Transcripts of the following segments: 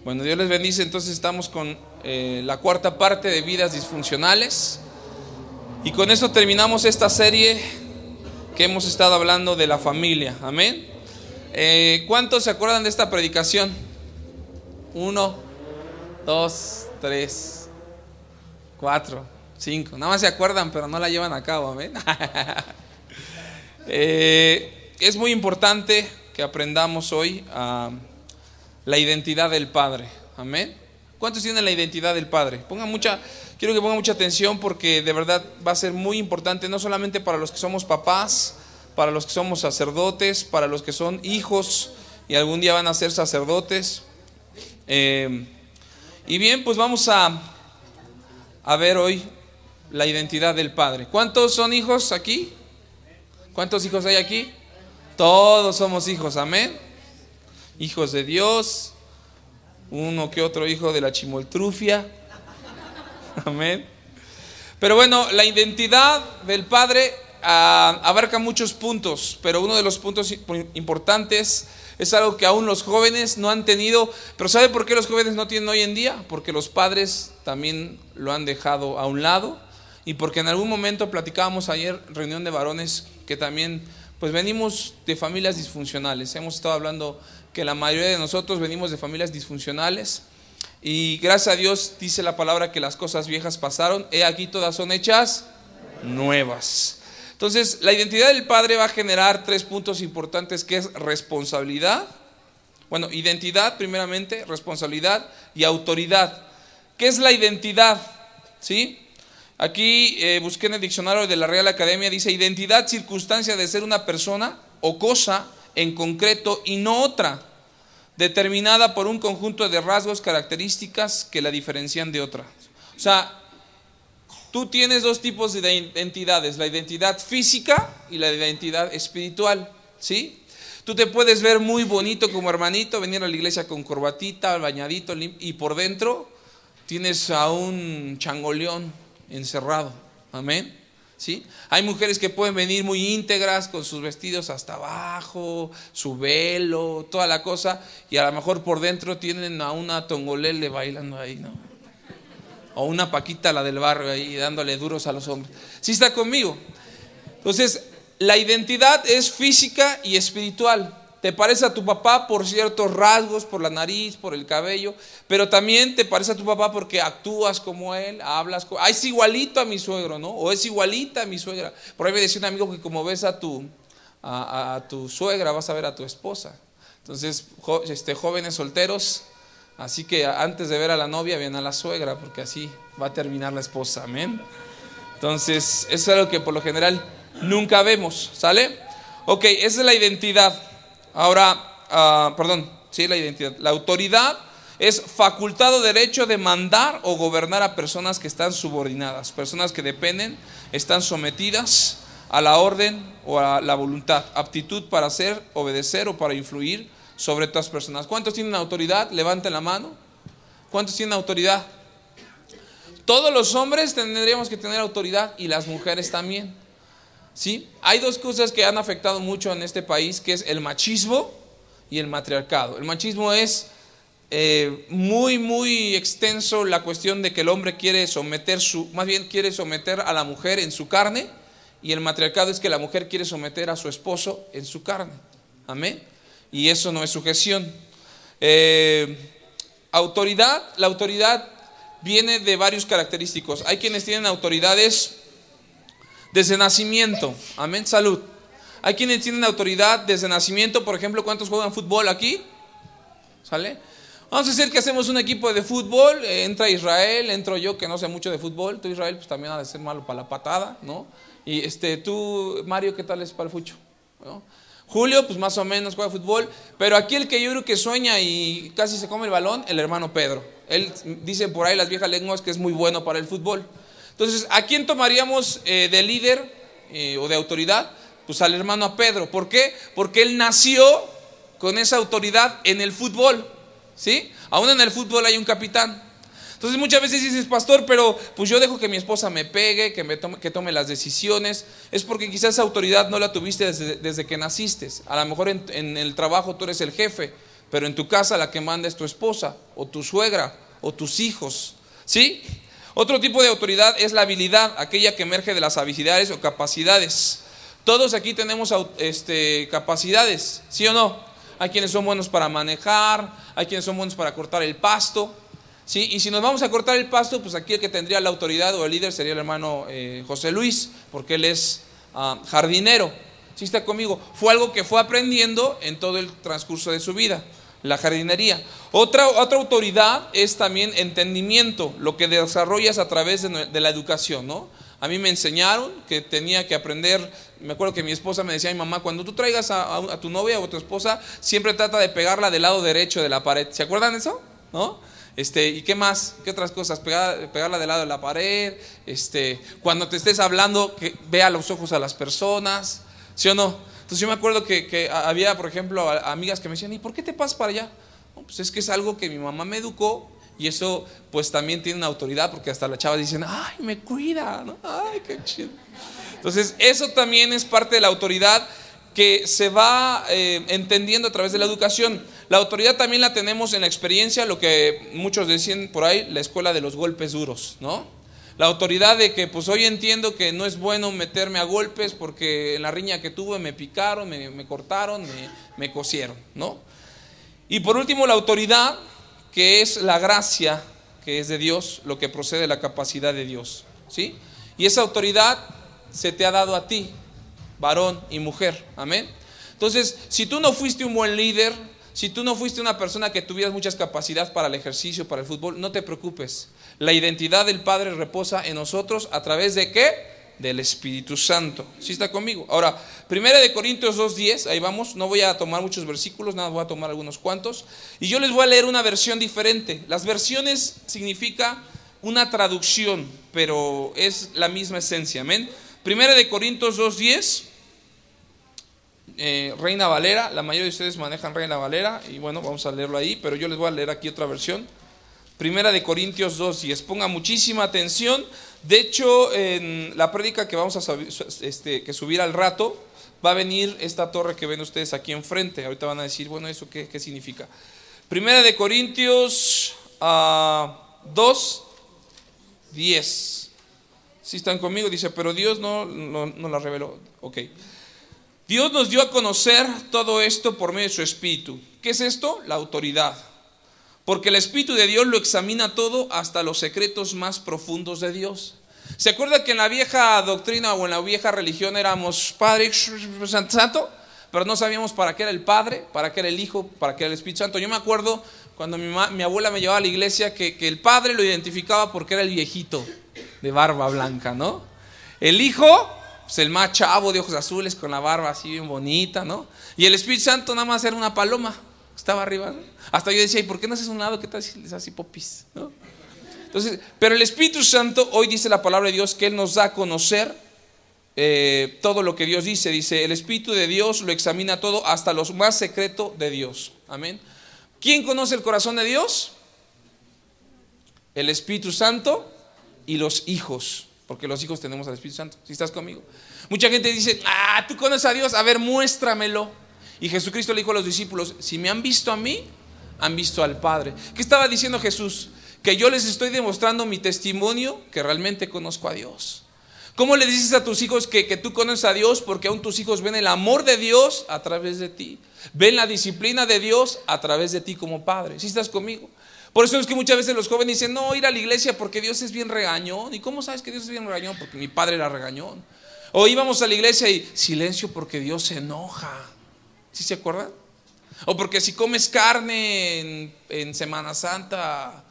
Bueno, Dios les bendice. Entonces estamos con la cuarta parte de vidas disfuncionales. Y con esto terminamos esta serie que hemos estado hablando de la familia. Amén. ¿Cuántos se acuerdan de esta predicación? 1, 2, 3, 4, 5. Nada más se acuerdan, pero no la llevan a cabo. Amén. Es muy importante que aprendamos hoy la identidad del Padre. Amén. ¿Cuántos tienen la identidad del Padre? Quiero que pongan mucha atención, porque de verdad va a ser muy importante, no solamente para los que somos papás, para los que somos sacerdotes, para los que son hijos y algún día van a ser sacerdotes. Y bien, pues vamos a ver hoy la identidad del Padre. ¿Cuántos son hijos aquí? ¿Cuántos hijos hay aquí? Todos somos hijos, amén. Hijos de Dios, uno que otro hijo de la chimoltrufia, amén. Pero bueno, la identidad del Padre abarca muchos puntos, pero uno de los puntos importantes es algo que aún los jóvenes no han tenido. Pero ¿sabe por qué los jóvenes no tienen hoy en día? Porque los padres también lo han dejado a un lado, y porque en algún momento platicábamos ayer, reunión de varones, que también pues venimos de familias disfuncionales. Hemos estado hablando que la mayoría de nosotros venimos de familias disfuncionales, y gracias a Dios dice la palabra que las cosas viejas pasaron, he aquí todas son hechas nuevas. Entonces la identidad del Padre va a generar 3 puntos importantes, que es responsabilidad, identidad primeramente, responsabilidad y autoridad. ¿Qué es la identidad? ¿Sí? Aquí busqué en el diccionario de la Real Academia, dice: identidad, circunstancia de ser una persona o cosa en concreto y no otra, determinada por un conjunto de rasgos, características que la diferencian de otra. O sea, tú tienes 2 tipos de identidades: la identidad física y la identidad espiritual, ¿sí? Tú te puedes ver muy bonito como hermanito, venir a la iglesia con corbatita, bañadito, y por dentro tienes a un changoleón encerrado, amén. ¿Sí? Hay mujeres que pueden venir muy íntegras con sus vestidos hasta abajo, su velo, toda la cosa, y a lo mejor por dentro tienen a una tongolele bailando ahí, ¿no? O una Paquita, la del barrio, ahí dándole duros a los hombres. ¿Sí está conmigo? Entonces, la identidad es física y espiritual. Te parece a tu papá por ciertos rasgos, por la nariz, por el cabello, pero también te parece a tu papá porque actúas como él, hablas como... es igualito a mi suegro, ¿no? O es igualita a mi suegra. Por ahí me decía un amigo que como ves a tu suegra, vas a ver a tu esposa. Entonces, jóvenes solteros, así que antes de ver a la novia, ven a la suegra, porque así va a terminar la esposa, amén. Entonces, eso es algo que por lo general nunca vemos, ¿sale? Ok, esa es la identidad. Ahora, la identidad. La autoridad es facultad o derecho de mandar o gobernar a personas que están subordinadas, personas que dependen, están sometidas a la orden o a la voluntad, aptitud para hacer, obedecer o para influir sobre otras personas. ¿Cuántos tienen autoridad? Levanten la mano. ¿Cuántos tienen autoridad? Todos los hombres tendríamos que tener autoridad, y las mujeres también. ¿Sí? Hay 2 cosas que han afectado mucho en este país, que es el machismo y el matriarcado. El machismo es muy extenso, la cuestión de que el hombre quiere someter a la mujer en su carne, y el matriarcado es que la mujer quiere someter a su esposo en su carne. Amén. Y eso no es sujeción. Autoridad. La autoridad viene de varios característicos. Hay quienes tienen autoridades desde nacimiento, amén, salud. Hay quienes tienen autoridad desde nacimiento. Por ejemplo, ¿cuántos juegan fútbol aquí? ¿Sale? Vamos a decir que hacemos un equipo de fútbol, entra Israel, entro yo que no sé mucho de fútbol. Tú, Israel, pues también ha de ser malo para la patada, ¿no? Y tú, Mario, ¿qué tal es para el fucho? ¿No? Julio, pues más o menos juega fútbol. Pero aquí el que yo creo que sueña y casi se come el balón, el hermano Pedro. Él, dicen por ahí las viejas lenguas, que es muy bueno para el fútbol. Entonces, ¿a quién tomaríamos de líder o de autoridad? Pues al hermano Pedro. ¿Por qué? Porque él nació con esa autoridad en el fútbol, ¿sí? Aún en el fútbol hay un capitán. Entonces muchas veces dices: pastor, pero pues yo dejo que mi esposa me pegue, que tome las decisiones. Es porque quizás esa autoridad no la tuviste desde que naciste. A lo mejor en el trabajo tú eres el jefe, pero en tu casa la que manda es tu esposa, o tu suegra, o tus hijos, ¿sí? Otro tipo de autoridad es la habilidad, aquella que emerge de las habilidades o capacidades. Todos aquí tenemos capacidades, ¿sí o no? Hay quienes son buenos para manejar, hay quienes son buenos para cortar el pasto, ¿sí? Y si nos vamos a cortar el pasto, pues aquí el que tendría la autoridad o el líder sería el hermano José Luis, porque él es jardinero. ¿Sí está conmigo? Fue algo que fue aprendiendo en todo el transcurso de su vida, la jardinería. Otra autoridad es también entendimiento, lo que desarrollas a través de la educación, ¿no? A mí me enseñaron que tenía que aprender. Me acuerdo que mi esposa me decía, mi mamá, cuando tú traigas a tu novia o a tu esposa, siempre trata de pegarla del lado derecho de la pared. ¿Se acuerdan de eso? ¿No? ¿Y qué más? ¿Qué otras cosas? Pegarla del lado de la pared. Cuando te estés hablando, que vea los ojos a las personas, ¿sí o no? Entonces yo me acuerdo que había, por ejemplo, amigas que me decían, ¿y por qué te pasas para allá? No, pues es que es algo que mi mamá me educó. Y eso pues también tiene una autoridad, porque hasta las chavas dicen, ay, me cuida, ¿no? Ay, qué chido. Entonces eso también es parte de la autoridad que se va entendiendo a través de la educación. La autoridad también la tenemos en la experiencia, lo que muchos decían por ahí, la escuela de los golpes duros, ¿no? La autoridad de que pues hoy entiendo que no es bueno meterme a golpes, porque en la riña que tuve me picaron, me cortaron, me cosieron, ¿no? Y por último, la autoridad, que es la gracia que es de Dios, lo que procede de la capacidad de Dios, ¿sí? Y esa autoridad se te ha dado a ti, varón y mujer, amén. Entonces, si tú no fuiste un buen líder, si tú no fuiste una persona que tuvieras muchas capacidades para el ejercicio, para el fútbol, no te preocupes. La identidad del Padre reposa en nosotros a través de ¿qué? Del Espíritu Santo. ¿Sí está conmigo? Ahora, 1 Corintios 2:10, ahí vamos. No voy a tomar muchos versículos, nada, voy a tomar algunos cuantos. Y yo les voy a leer una versión diferente. Las versiones significa una traducción, pero es la misma esencia, amén. 1 Corintios 2:10, Reina Valera. La mayoría de ustedes manejan Reina Valera, y bueno, vamos a leerlo ahí, pero yo les voy a leer aquí otra versión. 1 Corintios 2:10, ponga muchísima atención. De hecho, en la prédica que vamos a subir al rato, va a venir esta torre que ven ustedes aquí enfrente. Ahorita van a decir, bueno, ¿eso qué significa? 1 Corintios 2:10. ¿Sí están conmigo? Dice, pero Dios no la reveló. Ok. Dios nos dio a conocer todo esto por medio de su Espíritu. ¿Qué es esto? La autoridad. Porque el Espíritu de Dios lo examina todo, hasta los secretos más profundos de Dios. ¿Se acuerda que en la vieja doctrina o en la vieja religión éramos Padre, Santo? Pero no sabíamos para qué era el Padre, para qué era el Hijo, para qué era el Espíritu Santo. Yo me acuerdo cuando mi abuela me llevaba a la iglesia que el Padre lo identificaba porque era el viejito de barba blanca, ¿no? El Hijo, pues el más chavo de ojos azules con la barba así bien bonita, ¿no? Y el Espíritu Santo nada más era una paloma. Estaba arriba, ¿no? Hasta yo decía, ¿y por qué no haces un lado? ¿Qué tal si les hace popis? ¿No? Entonces, pero el Espíritu Santo, hoy dice la palabra de Dios que Él nos da a conocer todo lo que Dios dice. Dice, el Espíritu de Dios lo examina todo, hasta lo más secreto de Dios. Amén. ¿Quién conoce el corazón de Dios? El Espíritu Santo y los hijos, porque los hijos tenemos al Espíritu Santo. ¿Sí estás conmigo? Mucha gente dice, ¿tú conoces a Dios? A ver, muéstramelo. Y Jesucristo le dijo a los discípulos, si me han visto a mí, han visto al Padre. ¿Qué estaba diciendo Jesús? Que yo les estoy demostrando mi testimonio, que realmente conozco a Dios. ¿Cómo le dices a tus hijos que tú conoces a Dios? Porque aún tus hijos ven el amor de Dios a través de ti. Ven la disciplina de Dios a través de ti como padre. ¿Sí estás conmigo? Por eso es que muchas veces los jóvenes dicen, no, ir a la iglesia porque Dios es bien regañón. ¿Y cómo sabes que Dios es bien regañón? Porque mi padre era regañón. O íbamos a la iglesia y silencio porque Dios se enoja. ¿Sí se acuerdan? O porque si comes carne en Semana Santa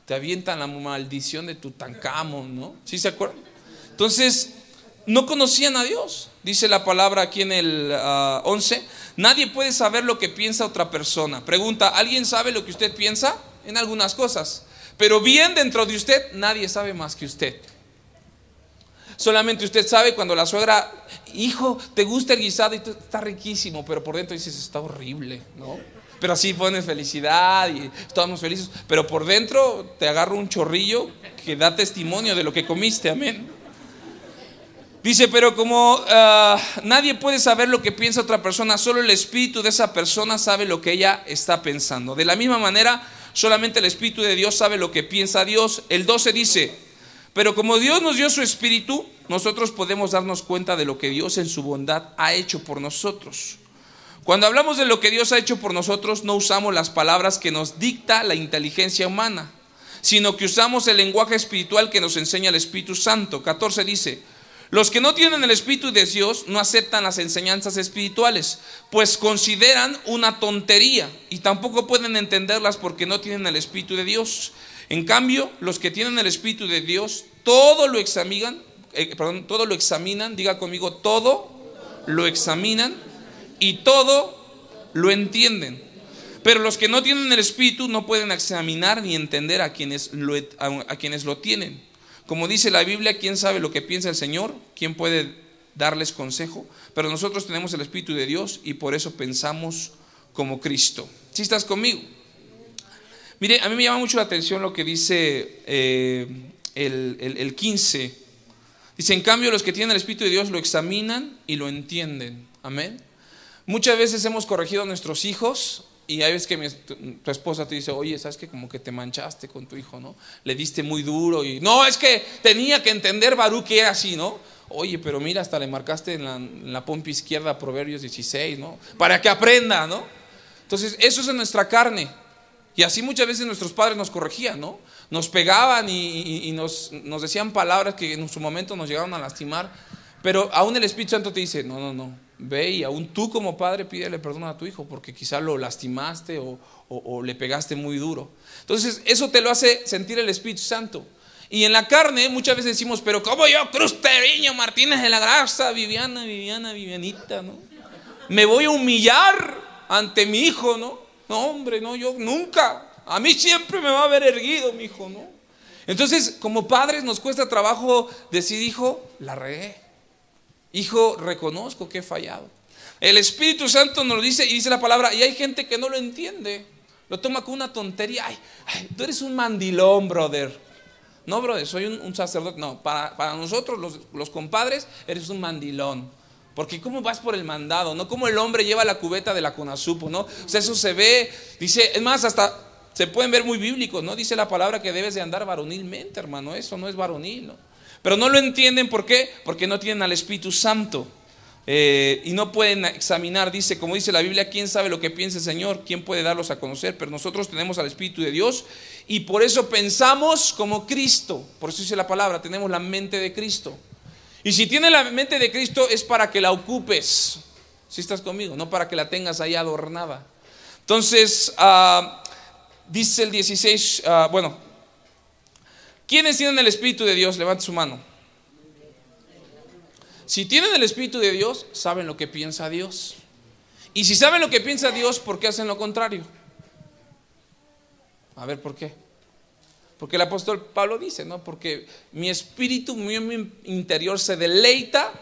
te avientan la maldición de Tutankamón, ¿no? ¿Sí se acuerdan? Entonces, no conocían a Dios. Dice la palabra aquí en el 11, nadie puede saber lo que piensa otra persona. Pregunta, ¿alguien sabe lo que usted piensa? En algunas cosas. Pero bien dentro de usted, nadie sabe más que usted. Solamente usted sabe cuando la suegra, hijo, ¿te gusta el guisado? Y está riquísimo, pero por dentro dices, está horrible, ¿no? Pero así pones felicidad y estamos felices, pero por dentro te agarra un chorrillo que da testimonio de lo que comiste, amén. Dice, pero como nadie puede saber lo que piensa otra persona, solo el espíritu de esa persona sabe lo que ella está pensando. De la misma manera, solamente el espíritu de Dios sabe lo que piensa Dios. El 12 dice, pero como Dios nos dio su espíritu, nosotros podemos darnos cuenta de lo que Dios en su bondad ha hecho por nosotros. Cuando hablamos de lo que Dios ha hecho por nosotros, no usamos las palabras que nos dicta la inteligencia humana, sino que usamos el lenguaje espiritual que nos enseña el Espíritu Santo. 14 dice, los que no tienen el Espíritu de Dios no aceptan las enseñanzas espirituales, pues consideran una tontería y tampoco pueden entenderlas porque no tienen el Espíritu de Dios. En cambio, los que tienen el Espíritu de Dios, todo lo examinan, diga conmigo, todo lo examinan y todo lo entienden. Pero los que no tienen el Espíritu no pueden examinar ni entender a quienes lo tienen. Como dice la Biblia, ¿quién sabe lo que piensa el Señor? ¿Quién puede darles consejo? Pero nosotros tenemos el Espíritu de Dios y por eso pensamos como Cristo. ¿Sí estás conmigo? Mire, a mí me llama mucho la atención lo que dice el 15. Dice, en cambio los que tienen el Espíritu de Dios lo examinan y lo entienden. Amén. Muchas veces hemos corregido a nuestros hijos y hay veces que tu esposa te dice, oye, ¿sabes que como que te manchaste con tu hijo, ¿no? Le diste muy duro y no, es que tenía que entender Baruch que era así, ¿no? Oye, pero mira, hasta le marcaste en la pompa izquierda Proverbios 16, ¿no? Para que aprenda, ¿no? Entonces, eso es en nuestra carne. Y así muchas veces nuestros padres nos corregían, ¿no? Nos pegaban y nos decían palabras que en su momento nos llegaron a lastimar. Pero aún el Espíritu Santo te dice, no, ve y aún tú como padre pídele perdón a tu hijo porque quizá lo lastimaste o le pegaste muy duro. Entonces eso te lo hace sentir el Espíritu Santo. Y en la carne muchas veces decimos, pero como yo, Cruz Teriño, Martínez de la Garza, Vivianita, ¿no? Me voy a humillar ante mi hijo, ¿no? No, hombre, no, yo nunca. A mí siempre me va a ver erguido mi hijo, ¿no? Entonces como padres nos cuesta trabajo decir, hijo, la regué. Hijo, reconozco que he fallado. El Espíritu Santo nos lo dice y dice la palabra, y hay gente que no lo entiende, lo toma como una tontería. Ay, tú eres un mandilón, brother. No, brother, soy un sacerdote. No, para nosotros los compadres eres un mandilón. Porque ¿cómo vas por el mandado? ¿No? Como el hombre lleva la cubeta de la Conasupo, ¿no? O sea, eso se ve, dice, es más, hasta se pueden ver muy bíblicos, ¿no? Dice la palabra que debes de andar varonilmente, hermano. Eso no es varonil, ¿no? Pero no lo entienden, ¿por qué? Porque no tienen al Espíritu Santo y no pueden examinar. Dice, como dice la Biblia, ¿quién sabe lo que piensa el Señor? ¿Quién puede darlos a conocer? Pero nosotros tenemos al Espíritu de Dios y por eso pensamos como Cristo. Por eso dice la palabra, tenemos la mente de Cristo. Y si tienes la mente de Cristo es para que la ocupes. ¿Sí estás conmigo? No para que la tengas ahí adornada. Entonces, dice el 16, ¿quiénes tienen el Espíritu de Dios? Levante su mano. Si tienen el Espíritu de Dios, saben lo que piensa Dios. Y si saben lo que piensa Dios, ¿por qué hacen lo contrario? A ver, ¿por qué? Porque el apóstol Pablo dice, ¿no? Porque mi espíritu, mi interior se deleita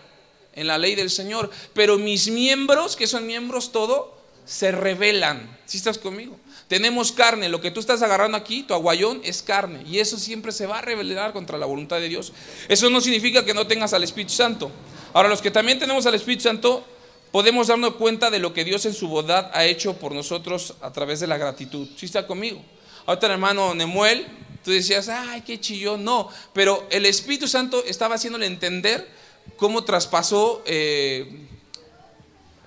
en la ley del Señor, pero mis miembros, que son miembros todo, se rebelan. ¿Sí estás conmigo? Tenemos carne, lo que tú estás agarrando aquí, tu aguayón, es carne. Y eso siempre se va a rebelar contra la voluntad de Dios. Eso no significa que no tengas al Espíritu Santo. Ahora, los que también tenemos al Espíritu Santo, podemos darnos cuenta de lo que Dios en su bondad ha hecho por nosotros a través de la gratitud. ¿Sí está conmigo? Ahorita el hermano Nemuel, tú decías, ay, qué chillón. No, pero el Espíritu Santo estaba haciéndole entender cómo traspasó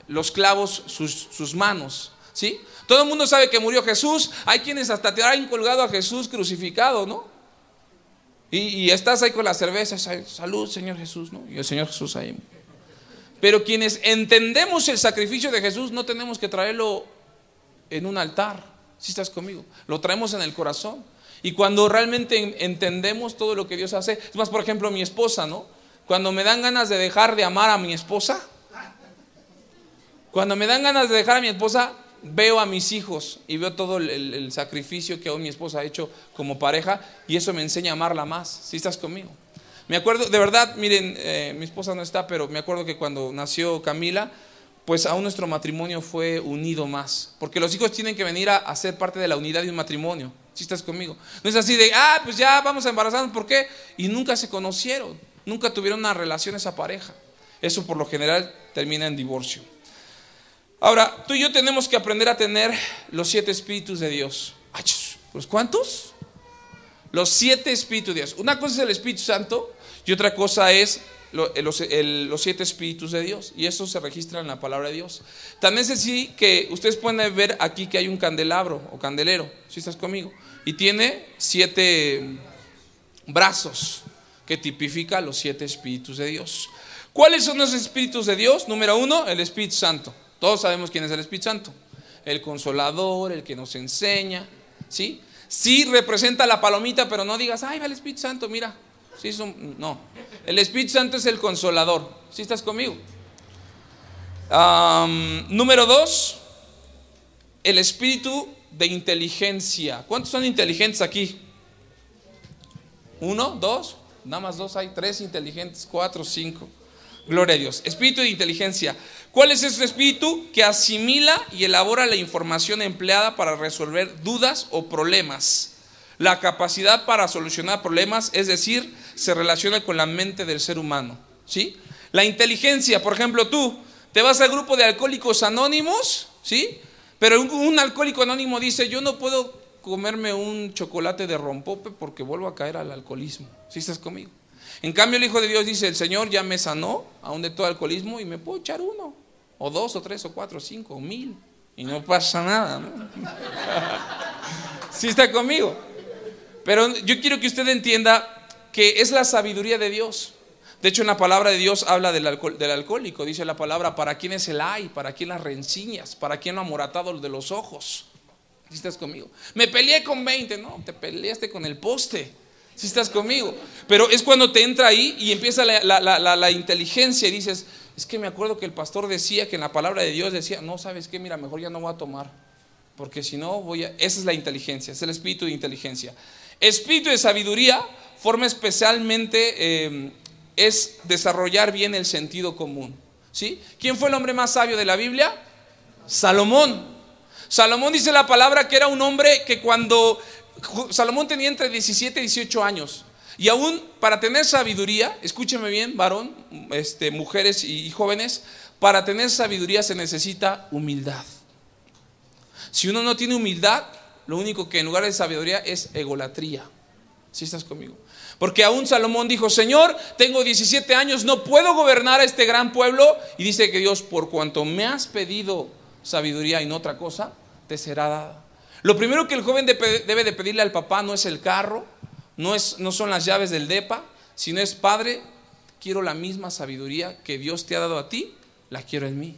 los clavos sus manos. ¿Sí? Todo el mundo sabe que murió Jesús. Hay quienes hasta te han colgado a Jesús crucificado, ¿no? Y estás ahí con la cerveza, salud Señor Jesús, ¿no? Y el Señor Jesús ahí. Pero quienes entendemos el sacrificio de Jesús no tenemos que traerlo en un altar. ¿Sí estás conmigo? Lo traemos en el corazón. Y cuando realmente entendemos todo lo que Dios hace, es más, por ejemplo, mi esposa, ¿no? Cuando me dan ganas de dejar de amar a mi esposa, veo a mis hijos y veo todo el sacrificio que hoy mi esposa ha hecho como pareja y eso me enseña a amarla más. ¿Sí estás conmigo? Me acuerdo, de verdad, miren, mi esposa no está, pero me acuerdo que cuando nació Camila, pues aún nuestro matrimonio fue unido más. Porque los hijos tienen que venir a ser parte de la unidad de un matrimonio. ¿Sí estás conmigo? No es así de, pues ya vamos a embarazarnos, ¿por qué? Y nunca se conocieron. nunca tuvieron una relación esa pareja. Eso por lo general termina en divorcio. Ahora, tú y yo tenemos que aprender a tener los 7 espíritus de Dios. ¿Los cuántos? Los 7 espíritus de Dios. Una cosa es el Espíritu Santo y otra cosa es los 7 espíritus de Dios. Y eso se registra en la palabra de Dios. También es así que ustedes pueden ver aquí que hay un candelabro o candelero, si estás conmigo, y tiene 7 brazos que tipifica los 7 espíritus de Dios. ¿Cuáles son los espíritus de Dios? Número 1, el Espíritu Santo. Todos sabemos quién es el Espíritu Santo. El Consolador, el que nos enseña, ¿sí? Sí representa la palomita, pero no digas, ay, va el Espíritu Santo, mira. Sí, no, el Espíritu Santo es el Consolador. ¿Sí estás conmigo? Número 2, el Espíritu de inteligencia. ¿Cuántos son inteligentes aquí? 1, 2, nada más 2 hay, 3 inteligentes, 4, 5. Gloria a Dios. Espíritu de inteligencia. ¿Cuál es ese espíritu? Que asimila y elabora la información empleada para resolver dudas o problemas. La capacidad para solucionar problemas, es decir, se relaciona con la mente del ser humano, ¿sí? La inteligencia, por ejemplo, tú te vas al grupo de alcohólicos anónimos, ¿sí? Pero un alcohólico anónimo dice, yo no puedo comerme un chocolate de rompope porque vuelvo a caer al alcoholismo. ¿Sí estás conmigo? En cambio el Hijo de Dios dice, el Señor ya me sanó aún de todo alcoholismo y me puedo echar 1, o 2, o 3, o 4, o 5, o 1000 y no pasa nada, ¿no? ¿Sí está conmigo? Pero yo quiero que usted entienda que es la sabiduría de Dios. De hecho en la palabra de Dios habla del alcohólico. Dice la palabra, ¿para quién es el ay? ¿Para quién las rencillas? ¿Para quién lo amoratado de los ojos? ¿Sí estás conmigo? Me peleé con 20, no, te peleaste con el poste. ¿Sí estás conmigo? Pero es cuando te entra ahí y empieza la inteligencia y dices, es que me acuerdo que el pastor decía que en la palabra de Dios decía, no, ¿sabes qué? Mira, mejor ya no voy a tomar, porque si no voy a... Esa es la inteligencia, es el espíritu de inteligencia. Espíritu de sabiduría, forma especialmente, es desarrollar bien el sentido común, ¿sí? ¿Quién fue el hombre más sabio de la Biblia? Salomón. Salomón dice la palabra que era un hombre que cuando... Salomón tenía entre 17 y 18 años. Y aún para tener sabiduría, escúcheme bien, varón, mujeres y jóvenes, para tener sabiduría se necesita humildad. Si uno no tiene humildad, lo único que en lugar de sabiduría es egolatría. ¿Sí estás conmigo? Porque aún Salomón dijo, Señor, tengo 17 años, no puedo gobernar a este gran pueblo. Y dice que Dios, por cuanto me has pedido sabiduría y no otra cosa, te será dada. Lo primero que el joven debe de pedirle al papá no es el carro, no son las llaves del depa, sino es, Padre, quiero la misma sabiduría que Dios te ha dado a ti, la quiero en mí.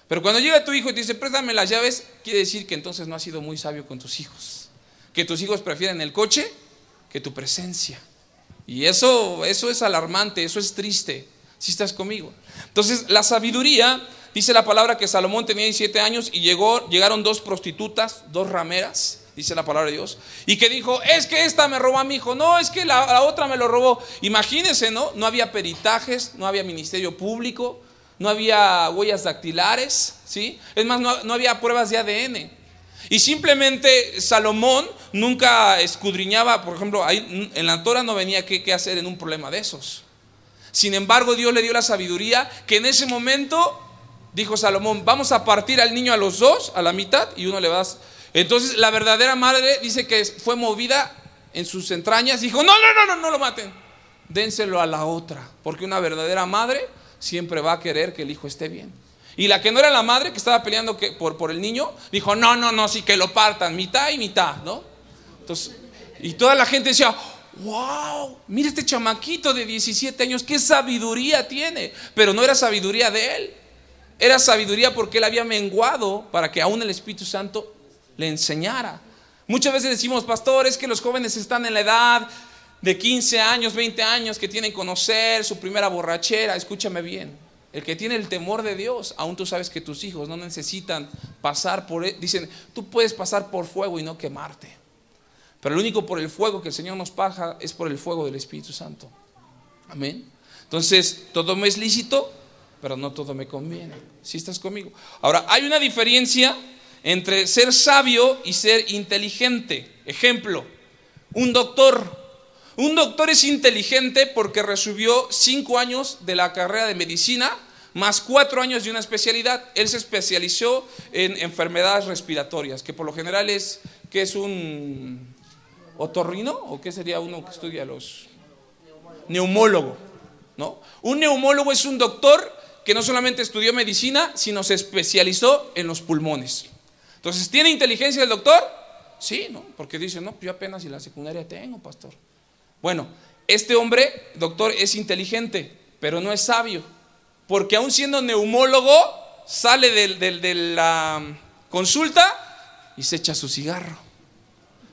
Pero cuando llega tu hijo y te dice, préstame las llaves, quiere decir que entonces no has sido muy sabio con tus hijos, que tus hijos prefieren el coche que tu presencia. Y eso es alarmante, eso es triste, si estás conmigo. Entonces la sabiduría, dice la palabra que Salomón tenía 17 años y llegaron 2 prostitutas, 2 rameras, dice la palabra de Dios, y que dijo, es que esta me robó a mi hijo, no, es que la otra me lo robó. Imagínense, ¿no? No había peritajes, no había ministerio público, no había huellas dactilares, ¿sí? Es más, no había pruebas de ADN. Y simplemente Salomón nunca escudriñaba, por ejemplo, ahí en la Torah no venía qué hacer en un problema de esos. Sin embargo, Dios le dio la sabiduría que en ese momento dijo Salomón, vamos a partir al niño a los 2, a la mitad, y uno le vas. Entonces la verdadera madre dice que fue movida en sus entrañas, dijo, no lo maten, dénselo a la otra, porque una verdadera madre siempre va a querer que el hijo esté bien. Y la que no era la madre, que estaba peleando por el niño, dijo, no, sí, que lo partan, mitad y mitad, ¿no? Entonces, y toda la gente decía, wow, mira este chamaquito de 17 años, qué sabiduría tiene. Pero no era sabiduría de él, era sabiduría porque él había menguado para que aún el Espíritu Santo le enseñara. Muchas veces decimos, pastor, es que los jóvenes están en la edad de 15 años, 20 años, que tienen que conocer su primera borrachera. Escúchame bien, el que tiene el temor de Dios, aún tú sabes que tus hijos no necesitan pasar por él. Dicen, tú puedes pasar por fuego y no quemarte, pero el único por el fuego que el Señor nos paga es por el fuego del Espíritu Santo. Amén. Entonces, todo me es lícito, pero no todo me conviene. ¿Sí estás conmigo? Ahora, hay una diferencia entre ser sabio y ser inteligente. Ejemplo, un doctor. Un doctor es inteligente porque recibió 5 años de la carrera de medicina, más 4 años de una especialidad. Él se especializó en enfermedades respiratorias, que por lo general es, ¿qué es un otorrino? ¿O qué sería uno que estudia los? Neumólogo, ¿no? Un neumólogo es un doctor que no solamente estudió medicina, sino se especializó en los pulmones. Entonces, ¿tiene inteligencia el doctor? Sí, ¿no? Porque dice, no, yo apenas si la secundaria tengo, pastor. Bueno, este hombre, doctor, es inteligente, pero no es sabio, porque aún siendo neumólogo, sale de la consulta y se echa su cigarro.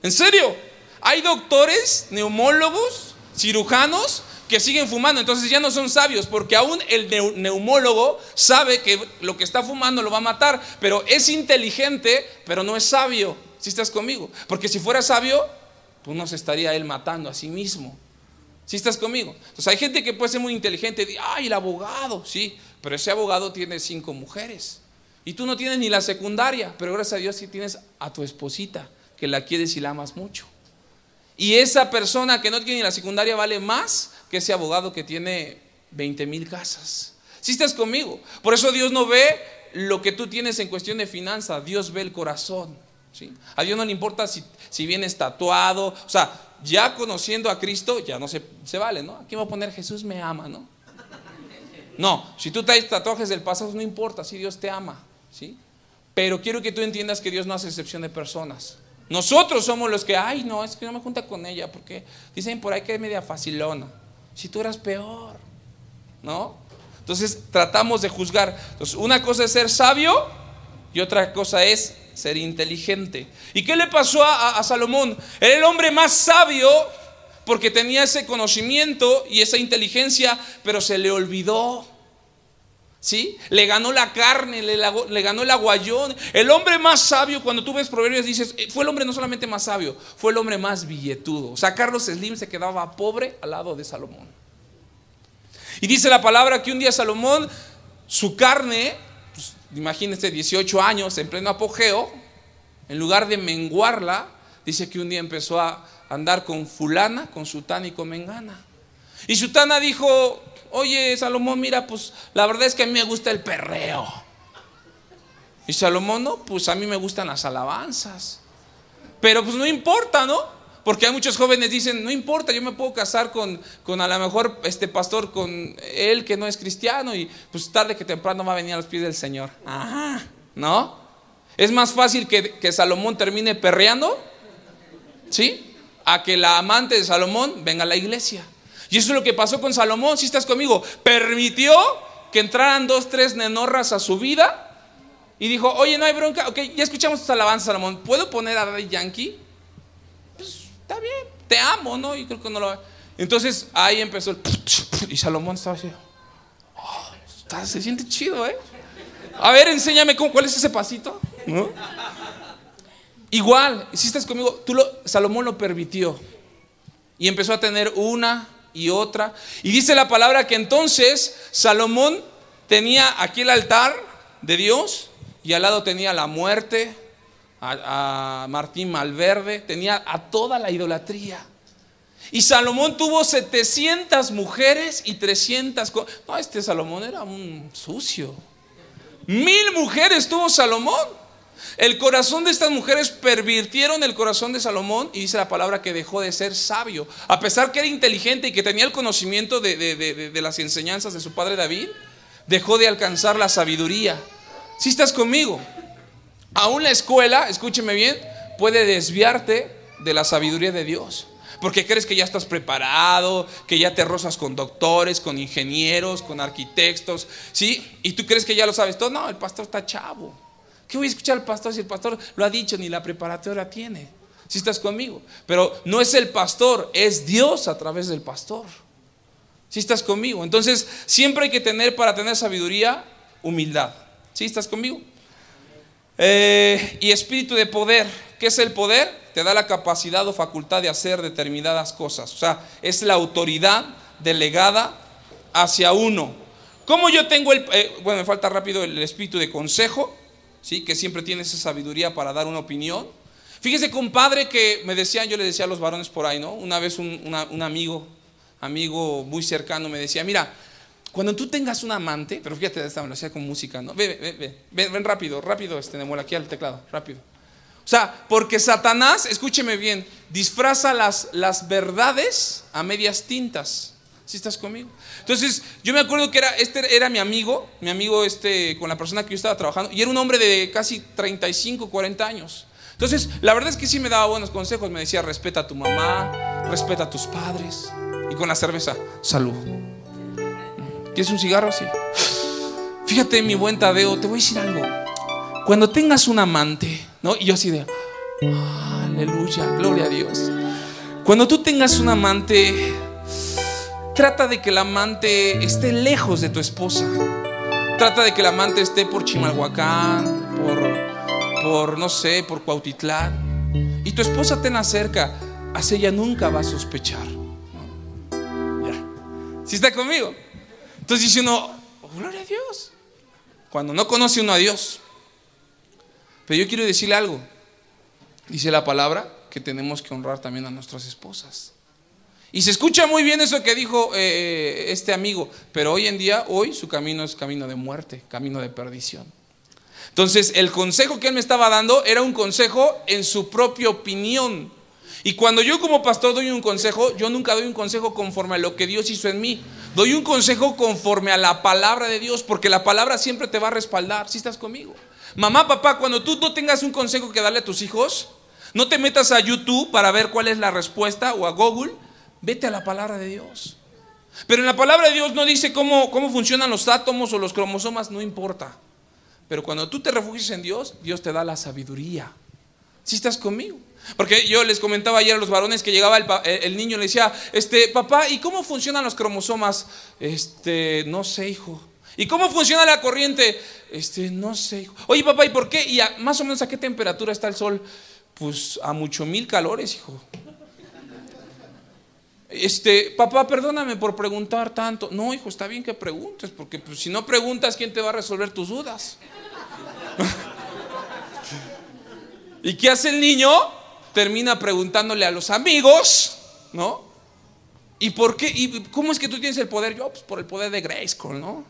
¿En serio? Hay doctores, neumólogos, cirujanos que siguen fumando. Entonces ya no son sabios, porque aún el neumólogo sabe que lo que está fumando lo va a matar, pero es inteligente, pero no es sabio. ¿Sí estás conmigo? Porque si fuera sabio, pues no se estaría él matando a sí mismo. ¿Sí estás conmigo? Entonces hay gente que puede ser muy inteligente y ay, el abogado, sí, pero ese abogado tiene 5 mujeres y tú no tienes ni la secundaria, pero gracias a Dios sí tienes a tu esposita, que la quieres y la amas mucho. Y esa persona que no tiene ni la secundaria vale más que ese abogado que tiene 20,000 casas. ¿Sí estás conmigo? Por eso Dios no ve lo que tú tienes en cuestión de finanzas, Dios ve el corazón, ¿sí? A Dios no le importa si vienes tatuado, o sea, ya conociendo a Cristo, ya no se vale, ¿no? Aquí va a poner Jesús me ama, ¿no? No, si tú traes tatuajes del pasado, no importa, si Dios te ama, ¿sí? Pero quiero que tú entiendas que Dios no hace excepción de personas. Nosotros somos los que, ay, no, es que no me junta con ella, porque dicen por ahí que es media facilona. Si tú eras peor, ¿no? Entonces tratamos de juzgar. Entonces, una cosa es ser sabio y otra cosa es ser inteligente. ¿Y qué le pasó a Salomón? Era el hombre más sabio porque tenía ese conocimiento y esa inteligencia, pero se le olvidó, ¿sí? Le ganó la carne, le ganó el aguayón. El hombre más sabio, cuando tú ves Proverbios, dices, fue el hombre no solamente más sabio, fue el hombre más billetudo. O sea, Carlos Slim se quedaba pobre al lado de Salomón. Y dice la palabra que un día Salomón, su carne, pues, imagínense, 18 años en pleno apogeo, en lugar de menguarla, dice que un día empezó a andar con fulana, con sutana y con mengana. Y sutana dijo, oye Salomón, mira, pues la verdad es que a mí me gusta el perreo. Y Salomón, no, pues a mí me gustan las alabanzas. Pero pues no importa, ¿no? Porque hay muchos jóvenes dicen, no importa, yo me puedo casar con a lo mejor pastor, con él que no es cristiano, y pues tarde que temprano va a venir a los pies del Señor. Ajá, ¿no? Es más fácil que Salomón termine perreando, ¿sí? A que la amante de Salomón venga a la iglesia. Y eso es lo que pasó con Salomón, si estás conmigo. Permitió que entraran 2, 3 nenorras a su vida y dijo, oye, no hay bronca, ok, ya escuchamos tus alabanzas, Salomón, ¿puedo poner a Daddy Yankee? Pues está bien, te amo, ¿no? Y creo que no lo va. Entonces ahí empezó el... Y Salomón estaba así, oh, se siente chido, ¿eh? A ver, enséñame cuál es ese pasito, ¿no? Igual, si estás conmigo, Salomón lo permitió y empezó a tener una y otra. Y dice la palabra que entonces Salomón tenía aquí el altar de Dios y al lado tenía la muerte, a Martín Malverde, tenía a toda la idolatría. Y Salomón tuvo 700 mujeres y 300 no, Salomón era un sucio. 1000 mujeres tuvo Salomón. El corazón de estas mujeres pervirtieron el corazón de Salomón y dice la palabra que dejó de ser sabio. A pesar que era inteligente y que tenía el conocimiento de las enseñanzas de su padre David, dejó de alcanzar la sabiduría. ¿Sí estás conmigo? Aún la escuela, escúcheme bien, puede desviarte de la sabiduría de Dios. Porque crees que ya estás preparado, que ya te rozas con doctores, con ingenieros, con arquitectos, ¿sí? Y tú crees que ya lo sabes todo. No, el pastor está chavo. ¿Qué voy a escuchar al pastor si el pastor lo ha dicho, ni la preparatoria tiene? Si estás conmigo. Pero no es el pastor, es Dios a través del pastor. Si estás conmigo. Entonces siempre hay que tener, para tener sabiduría, humildad. Si estás conmigo. Y espíritu de poder. ¿Qué es el poder? Te da la capacidad o facultad de hacer determinadas cosas. O sea, es la autoridad delegada hacia uno. ¿Cómo yo tengo bueno, me falta rápido el espíritu de consejo? ¿Sí? Que siempre tiene esa sabiduría para dar una opinión. Fíjese, compadre, que me decían, yo le decía a los varones por ahí, ¿no? Una vez un amigo muy cercano me decía, mira, cuando tú tengas un amante, pero fíjate, esta me lo hacía con música, ¿no? Ven rápido, Nemuel, aquí al teclado, rápido. O sea, porque Satanás, escúcheme bien, disfraza las verdades a medias tintas. ¿Sí estás conmigo? Entonces, yo me acuerdo que era mi amigo con la persona que yo estaba trabajando, y era un hombre de casi 35, 40 años. Entonces, la verdad es que sí me daba buenos consejos. Me decía, respeta a tu mamá, respeta a tus padres. Y con la cerveza, salud. ¿Quieres un cigarro? Sí. Fíjate, mi buen Tadeo, te voy a decir algo. Cuando tengas un amante, ¿no? Y yo así de, aleluya, gloria a Dios. Cuando tú tengas un amante, trata de que el amante esté lejos de tu esposa. Trata de que el amante esté por Chimalhuacán, por no sé, por Cuautitlán. Y tu esposa tenla cerca. Así ella nunca va a sospechar. Ya. ¿Sí está conmigo? Entonces dice uno, gloria a Dios. Cuando no conoce uno a Dios. Pero yo quiero decirle algo. Dice la palabra que tenemos que honrar también a nuestras esposas. Y se escucha muy bien eso que dijo este amigo. Pero hoy su camino es camino de muerte, camino de perdición. Entonces el consejo que él me estaba dando era un consejo en su propia opinión. Y cuando yo como pastor doy un consejo, yo nunca doy un consejo conforme a lo que Dios hizo en mí. Doy un consejo conforme a la palabra de Dios, porque la palabra siempre te va a respaldar. ¿Sí estás conmigo? Mamá, papá, cuando tú no tengas un consejo que darle a tus hijos, no te metas a YouTube para ver cuál es la respuesta o a Google. Vete a la palabra de Dios. Pero en la palabra de Dios no dice cómo funcionan los átomos o los cromosomas, no importa. Pero cuando tú te refugias en Dios, Dios te da la sabiduría. ¿Sí estás conmigo? Porque yo les comentaba ayer a los varones que llegaba el niño y le decía, papá, ¿y cómo funcionan los cromosomas? No sé, hijo. ¿Y cómo funciona la corriente? No sé, hijo. Oye, papá, ¿y por qué? ¿Y más o menos a qué temperatura está el sol? Pues a mucho 1000 calores, hijo. Papá, perdóname por preguntar tanto. No, hijo, está bien que preguntes, porque pues, si no preguntas, ¿quién te va a resolver tus dudas? ¿Y qué hace el niño? Termina preguntándole a los amigos, ¿no? ¿Y por qué? ¿Y cómo es que tú tienes el poder? Yo, pues por el poder de Grayskull, ¿no?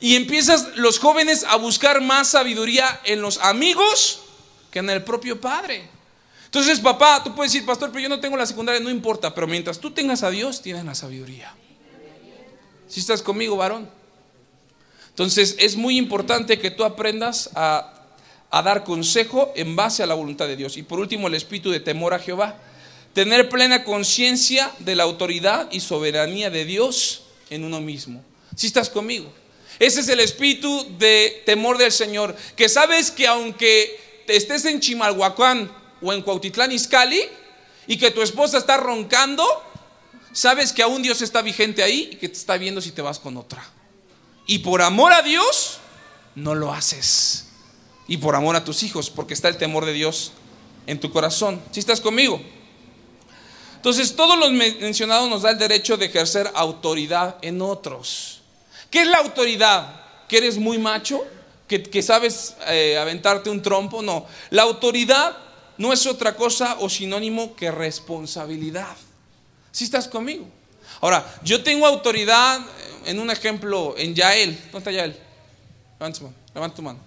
Y empiezas los jóvenes a buscar más sabiduría en los amigos que en el propio padre. Entonces, papá, tú puedes decir, pastor, pero yo no tengo la secundaria, no importa. Pero mientras tú tengas a Dios, tienes la sabiduría. ¿Sí estás conmigo, varón? Entonces, es muy importante que tú aprendas a dar consejo en base a la voluntad de Dios. Y por último, el espíritu de temor a Jehová. Tener plena conciencia de la autoridad y soberanía de Dios en uno mismo. ¿Sí estás conmigo? Ese es el espíritu de temor del Señor. Que sabes que aunque estés en Chimalhuacán o en Cuautitlán Izcalli y que tu esposa está roncando, sabes que aún Dios está vigente ahí y que te está viendo si te vas con otra. Y por amor a Dios no lo haces. Y por amor a tus hijos, porque está el temor de Dios en tu corazón. ¿Sí estás conmigo? Entonces, todo lo mencionado nos da el derecho de ejercer autoridad en otros. ¿Qué es la autoridad? ¿Que eres muy macho? ¿Que sabes aventarte un trompo? No. La autoridad no es otra cosa o sinónimo que responsabilidad. ¿Sí estás conmigo? Ahora, yo tengo autoridad en un ejemplo en Yael. ¿Dónde está Yael? Levanta tu mano.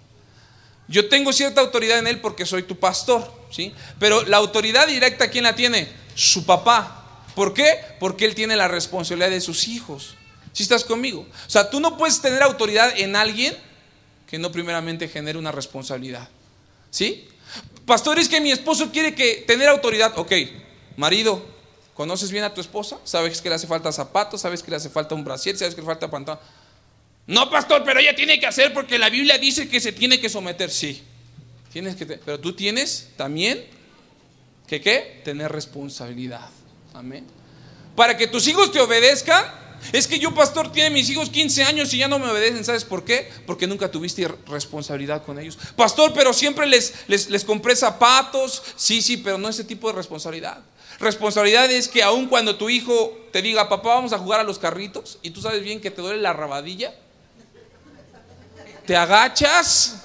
Yo tengo cierta autoridad en él porque soy tu pastor, ¿sí? Pero la autoridad directa, ¿quién la tiene? Su papá. ¿Por qué? Porque él tiene la responsabilidad de sus hijos. ¿Sí estás conmigo? O sea, tú no puedes tener autoridad en alguien que no primeramente genere una responsabilidad. ¿Sí? Pastor, es que mi esposo quiere tener autoridad. Ok, marido, ¿conoces bien a tu esposa? ¿Sabes que le hace falta zapatos? ¿Sabes que le hace falta un brasier? ¿Sabes que le falta pantalón? No, pastor, pero ella tiene que hacer porque la Biblia dice que se tiene que someter. Sí, pero tú tienes también que ¿qué? Tener responsabilidad. Amén. Para que tus hijos te obedezcan. Es que yo, pastor, tiene mis hijos 15 años y ya no me obedecen. ¿Sabes por qué? Porque nunca tuviste responsabilidad con ellos. Pastor, pero siempre les compré zapatos. Sí, pero no ese tipo de responsabilidad. Responsabilidad es que aun cuando tu hijo te diga, papá, vamos a jugar a los carritos, y tú sabes bien que te duele la rabadilla, te agachas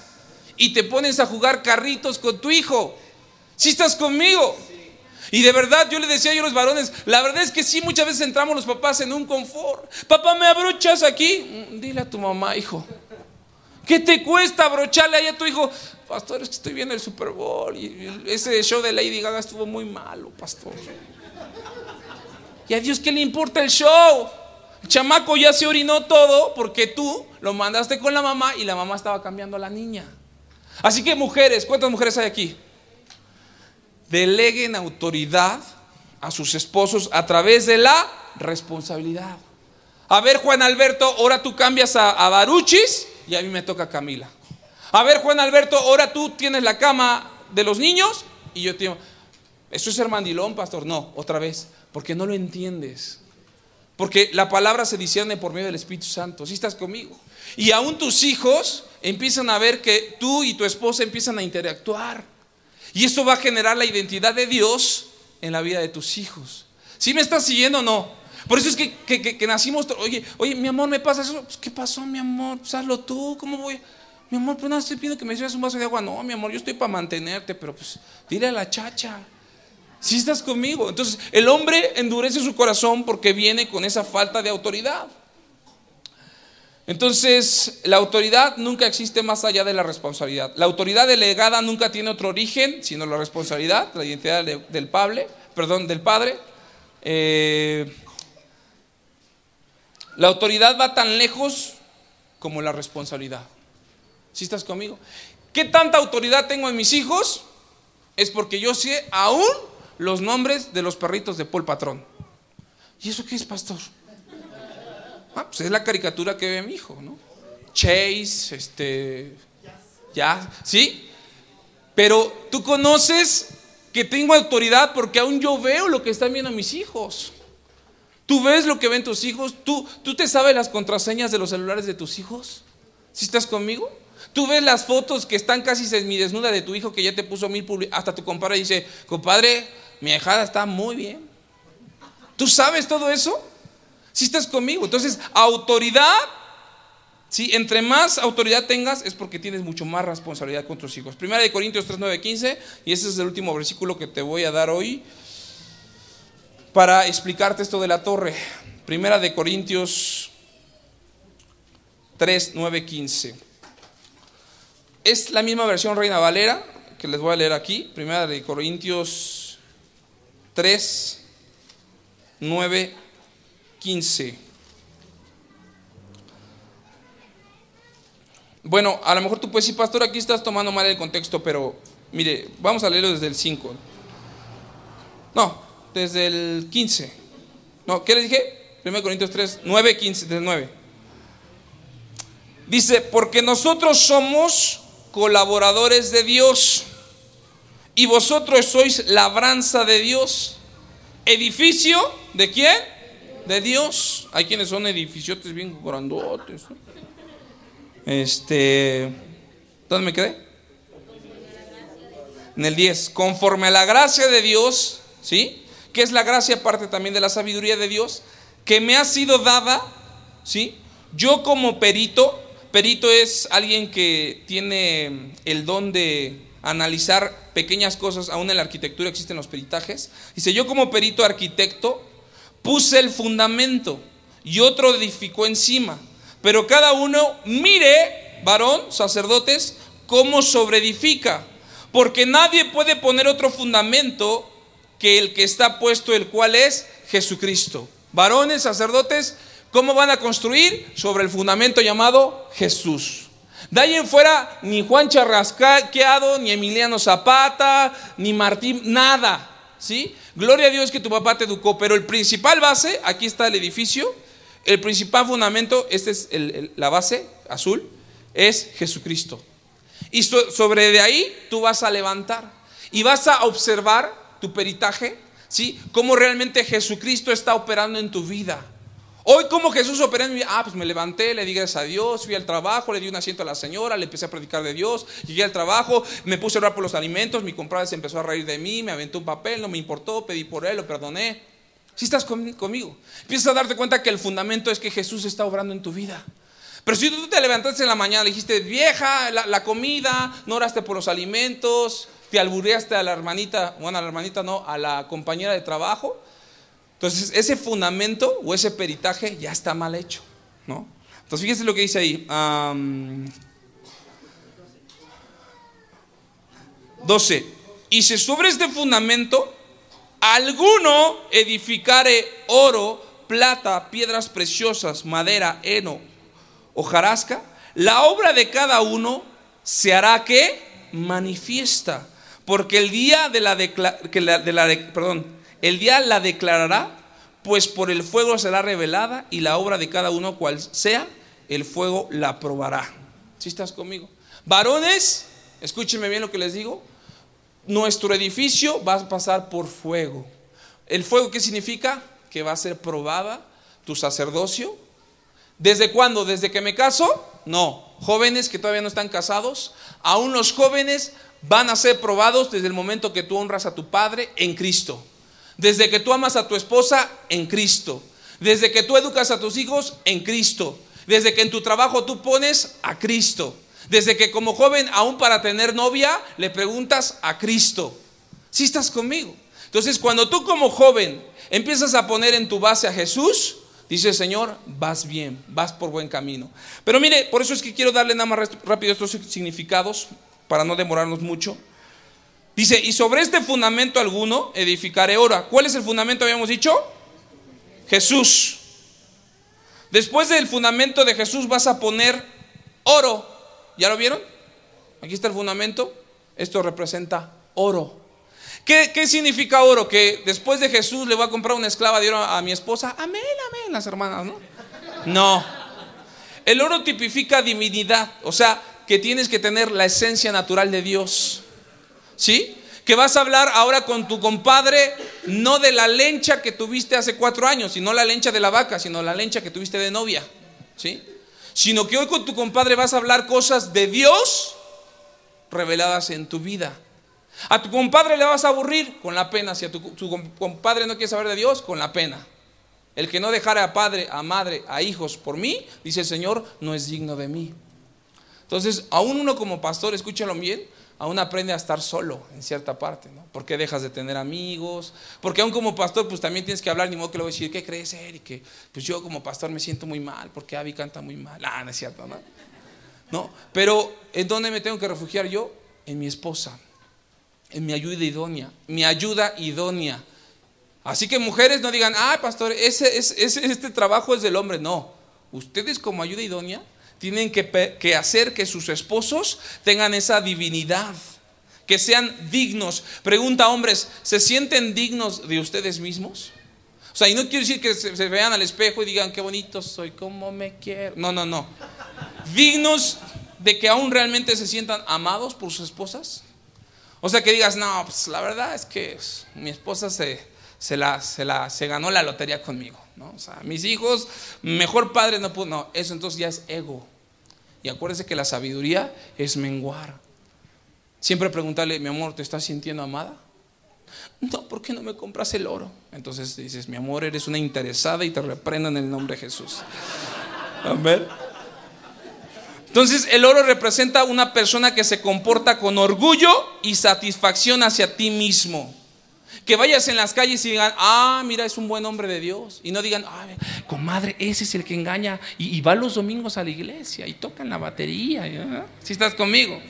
y te pones a jugar carritos con tu hijo. ¿Sí estás conmigo? Y de verdad yo le decía a los varones, la verdad es que sí, muchas veces entramos los papás en un confort. Papá, ¿me abrochas aquí? Dile a tu mamá, hijo. ¿Qué te cuesta abrocharle ahí a tu hijo? Pastor, es que estoy viendo el Super Bowl y ese show de Lady Gaga estuvo muy malo, pastor. ¿Y a Dios qué le importa el show? El chamaco ya se orinó todo porque tú lo mandaste con la mamá y la mamá estaba cambiando a la niña. Así que mujeres, ¿cuántas mujeres hay aquí? Deleguen autoridad a sus esposos a través de la responsabilidad. A ver, Juan Alberto, ahora tú cambias a Baruchis y a mí me toca Camila. A ver, Juan Alberto, ahora tú tienes la cama de los niños y yo te digo, ¿eso es ser mandilón, pastor? No, otra vez, porque no lo entiendes. Porque la palabra se discierne por medio del Espíritu Santo. ¿Sí estás conmigo? Y aún tus hijos empiezan a ver que tú y tu esposa empiezan a interactuar. Y esto va a generar la identidad de Dios en la vida de tus hijos. ¿Sí me estás siguiendo o no? Por eso es que nacimos. Oye, mi amor, ¿me pasa eso? Pues, ¿qué pasó, mi amor? Pues hazlo tú. ¿Cómo voy? Mi amor, pues nada, estoy pidiendo que me sirvas un vaso de agua. No, mi amor, yo estoy para mantenerte, pero pues dile a la chacha. ¿Sí estás conmigo? Entonces, el hombre endurece su corazón porque viene con esa falta de autoridad. Entonces, la autoridad nunca existe más allá de la responsabilidad. La autoridad delegada nunca tiene otro origen sino la responsabilidad, la identidad del padre. La autoridad va tan lejos como la responsabilidad. ¿Sí estás conmigo? ¿Qué tanta autoridad tengo en mis hijos? Es porque yo sé aún los nombres de los perritos de Paul Patrón. ¿Y eso qué es, pastor? Pues es la caricatura que ve mi hijo, ¿no? Chase, ya, ¿sí? Pero tú conoces que tengo autoridad porque aún yo veo lo que están viendo mis hijos. Tú ves lo que ven tus hijos. ¿Tú te sabes las contraseñas de los celulares de tus hijos? ¿Sí estás conmigo? Tú ves las fotos que están casi semidesnuda de tu hijo que ya te puso 1000 publicaciones. Hasta tu compadre dice, compadre, mi ahijada está muy bien. ¿Tú sabes todo eso? ¿Sí estás conmigo? Entonces, autoridad, ¿sí? Entre más autoridad tengas es porque tienes mucho más responsabilidad con tus hijos. Primera de Corintios 3, 9, 15, y ese es el último versículo que te voy a dar hoy para explicarte esto de la torre. Primera de Corintios 3, 9, 15. Es la misma versión Reina Valera que les voy a leer aquí. Primera de Corintios 3, 9, 15. Bueno, a lo mejor tú puedes decir, pastor, aquí estás tomando mal el contexto, pero mire, vamos a leerlo desde el 5. No, desde el 15. No, ¿qué le dije? 1 Corintios 3, 9, 15, desde el 9. Dice, porque nosotros somos colaboradores de Dios y vosotros sois labranza de Dios. ¿Edificio de quién? De Dios. Hay quienes son edificiotes bien grandotes, ¿no? ¿Dónde me quedé? En el 10. Conforme a la gracia de Dios, ¿sí? ¿Qué es la gracia? Parte también de la sabiduría de Dios que me ha sido dada, ¿sí? Yo como perito es alguien que tiene el don de analizar pequeñas cosas. Aún en la arquitectura existen los peritajes. Dice, yo como perito arquitecto puse el fundamento y otro edificó encima, pero cada uno mire, varón, sacerdotes, cómo sobreedifica, porque nadie puede poner otro fundamento que el que está puesto, el cual es Jesucristo. Varones, sacerdotes, ¿cómo van a construir? Sobre el fundamento llamado Jesús. De ahí en fuera, ni Juan Charrasqueado, ni Emiliano Zapata, ni Martín, nada, ¿sí? Gloria a Dios que tu papá te educó, pero el principal base, aquí está el edificio, el principal fundamento, esta es la base azul, es Jesucristo. Y sobre de ahí tú vas a levantar y vas a observar tu peritaje, ¿sí? Cómo realmente Jesucristo está operando en tu vida. Hoy, ¿cómo Jesús opera en mi vida? Pues me levanté, le di gracias a Dios, fui al trabajo, le di un asiento a la señora, le empecé a predicar de Dios, llegué al trabajo, me puse a orar por los alimentos, mi compadre se empezó a reír de mí, me aventó un papel, no me importó, pedí por él, lo perdoné. ¿Sí estás conmigo? Empiezas a darte cuenta que el fundamento es que Jesús está obrando en tu vida. Pero si tú te levantaste en la mañana, le dijiste, vieja, la comida, no oraste por los alimentos, te albureaste a la hermanita, bueno, a la hermanita no, a la compañera de trabajo, entonces ese fundamento o ese peritaje ya está mal hecho, ¿no? Entonces fíjense lo que dice ahí, 12. Y si sobre este fundamento alguno edificare oro, plata, piedras preciosas, madera, heno, hojarasca, la obra de cada uno se hará ¿qué? Manifiesta, porque el día el día la declarará, pues por el fuego será revelada, y la obra de cada uno cual sea, el fuego la probará. ¿Sí estás conmigo? Varones, escúchenme bien lo que les digo. Nuestro edificio va a pasar por fuego. ¿El fuego qué significa? Que va a ser probada tu sacerdocio. ¿Desde cuándo? ¿Desde que me caso? No. Jóvenes que todavía no están casados, aún los jóvenes van a ser probados desde el momento que tú honras a tu padre en Cristo, desde que tú amas a tu esposa en Cristo, desde que tú educas a tus hijos en Cristo, desde que en tu trabajo tú pones a Cristo, desde que como joven aún para tener novia le preguntas a Cristo. ¿Sí estás conmigo? Entonces cuando tú como joven empiezas a poner en tu base a Jesús, dice el Señor, vas bien, vas por buen camino. Pero mire, por eso es que quiero darle nada más rápido estos significados para no demorarnos mucho. Dice, y sobre este fundamento alguno edificaré ahora. ¿Cuál es el fundamento habíamos dicho? Jesús. Después del fundamento de Jesús vas a poner oro. ¿Ya lo vieron? Aquí está el fundamento. Esto representa oro. ¿Qué significa oro? Que después de Jesús le voy a comprar una esclava de oro a mi esposa. Amén, amén, las hermanas, ¿no? No. El oro tipifica divinidad. O sea, que tienes que tener la esencia natural de Dios. ¿Sí? Que vas a hablar ahora con tu compadre, no de la lencha que tuviste hace 4 años, sino la lencha de la vaca, sino la lencha que tuviste de novia. ¿Sí? Sino que hoy con tu compadre vas a hablar cosas de Dios reveladas en tu vida. A tu compadre le vas a aburrir con la pena. Si a tu compadre no quiere saber de Dios, con la pena. El que no dejara a padre, a madre, a hijos por mí, dice el Señor, no es digno de mí. Entonces, aún uno como pastor, escúchalo bien, aún aprende a estar solo en cierta parte, ¿no? Porque dejas de tener amigos, porque aún como pastor pues también tienes que hablar, ni modo que le voy a decir, ¿qué crees, Eric? Que pues yo como pastor me siento muy mal, porque Abby canta muy mal. No es cierto, ¿no? No, pero ¿en dónde me tengo que refugiar yo? En mi esposa, en mi ayuda idónea, Así que mujeres no digan, pastor, este trabajo es del hombre. No, ustedes como ayuda idónea tienen que hacer que sus esposos tengan esa divinidad, que sean dignos. Pregunta, hombres, ¿se sienten dignos de ustedes mismos? O sea, y no quiero decir que se vean al espejo y digan, qué bonito soy, cómo me quiero. No. Dignos de que aún realmente se sientan amados por sus esposas. O sea, que digas, no, pues la verdad es que mi esposa se ganó la lotería conmigo, ¿no? O sea, mis hijos, mejor padre no pudo. No, eso entonces ya es ego. Y acuérdese que la sabiduría es menguar. Siempre preguntarle, mi amor, ¿te estás sintiendo amada? No, ¿por qué no me compras el oro? Entonces dices, mi amor, eres una interesada y te reprendo en el nombre de Jesús. Amén. Entonces el oro representa una persona que se comporta con orgullo y satisfacción hacia ti mismo. Que vayas en las calles y digan, mira, es un buen hombre de Dios. Y no digan, comadre, ese es el que engaña y va los domingos a la iglesia y toca en la batería. ¿Sí estás conmigo?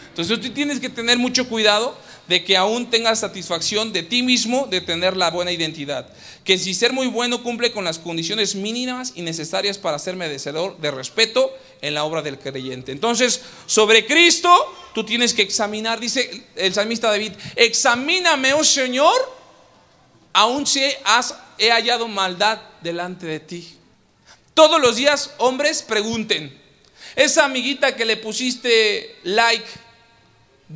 Entonces tú tienes que tener mucho cuidado de que aún tengas satisfacción de ti mismo, de tener la buena identidad. Que si ser muy bueno cumple con las condiciones mínimas y necesarias para ser merecedor de respeto en la obra del creyente. Entonces, sobre Cristo, tú tienes que examinar, dice el salmista David, examíname, oh Señor, aun si he hallado maldad delante de ti. Todos los días, hombres, pregunten, ¿esa amiguita que le pusiste like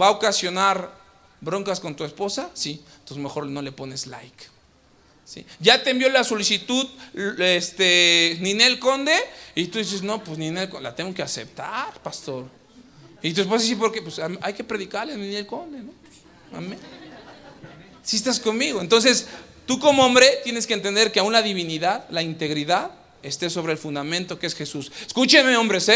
va a ocasionar broncas con tu esposa? Sí, entonces mejor no le pones like. ¿Sí? Ya te envió la solicitud Ninel Conde y tú dices, no, pues Ninel la tengo que aceptar, pastor. Y tú puedes decir, porque pues hay que predicarle a Ninel Conde, ¿no? Amén. Si estás conmigo. Entonces tú como hombre tienes que entender que aún la divinidad, la integridad esté sobre el fundamento que es Jesús. Escúchenme, hombres,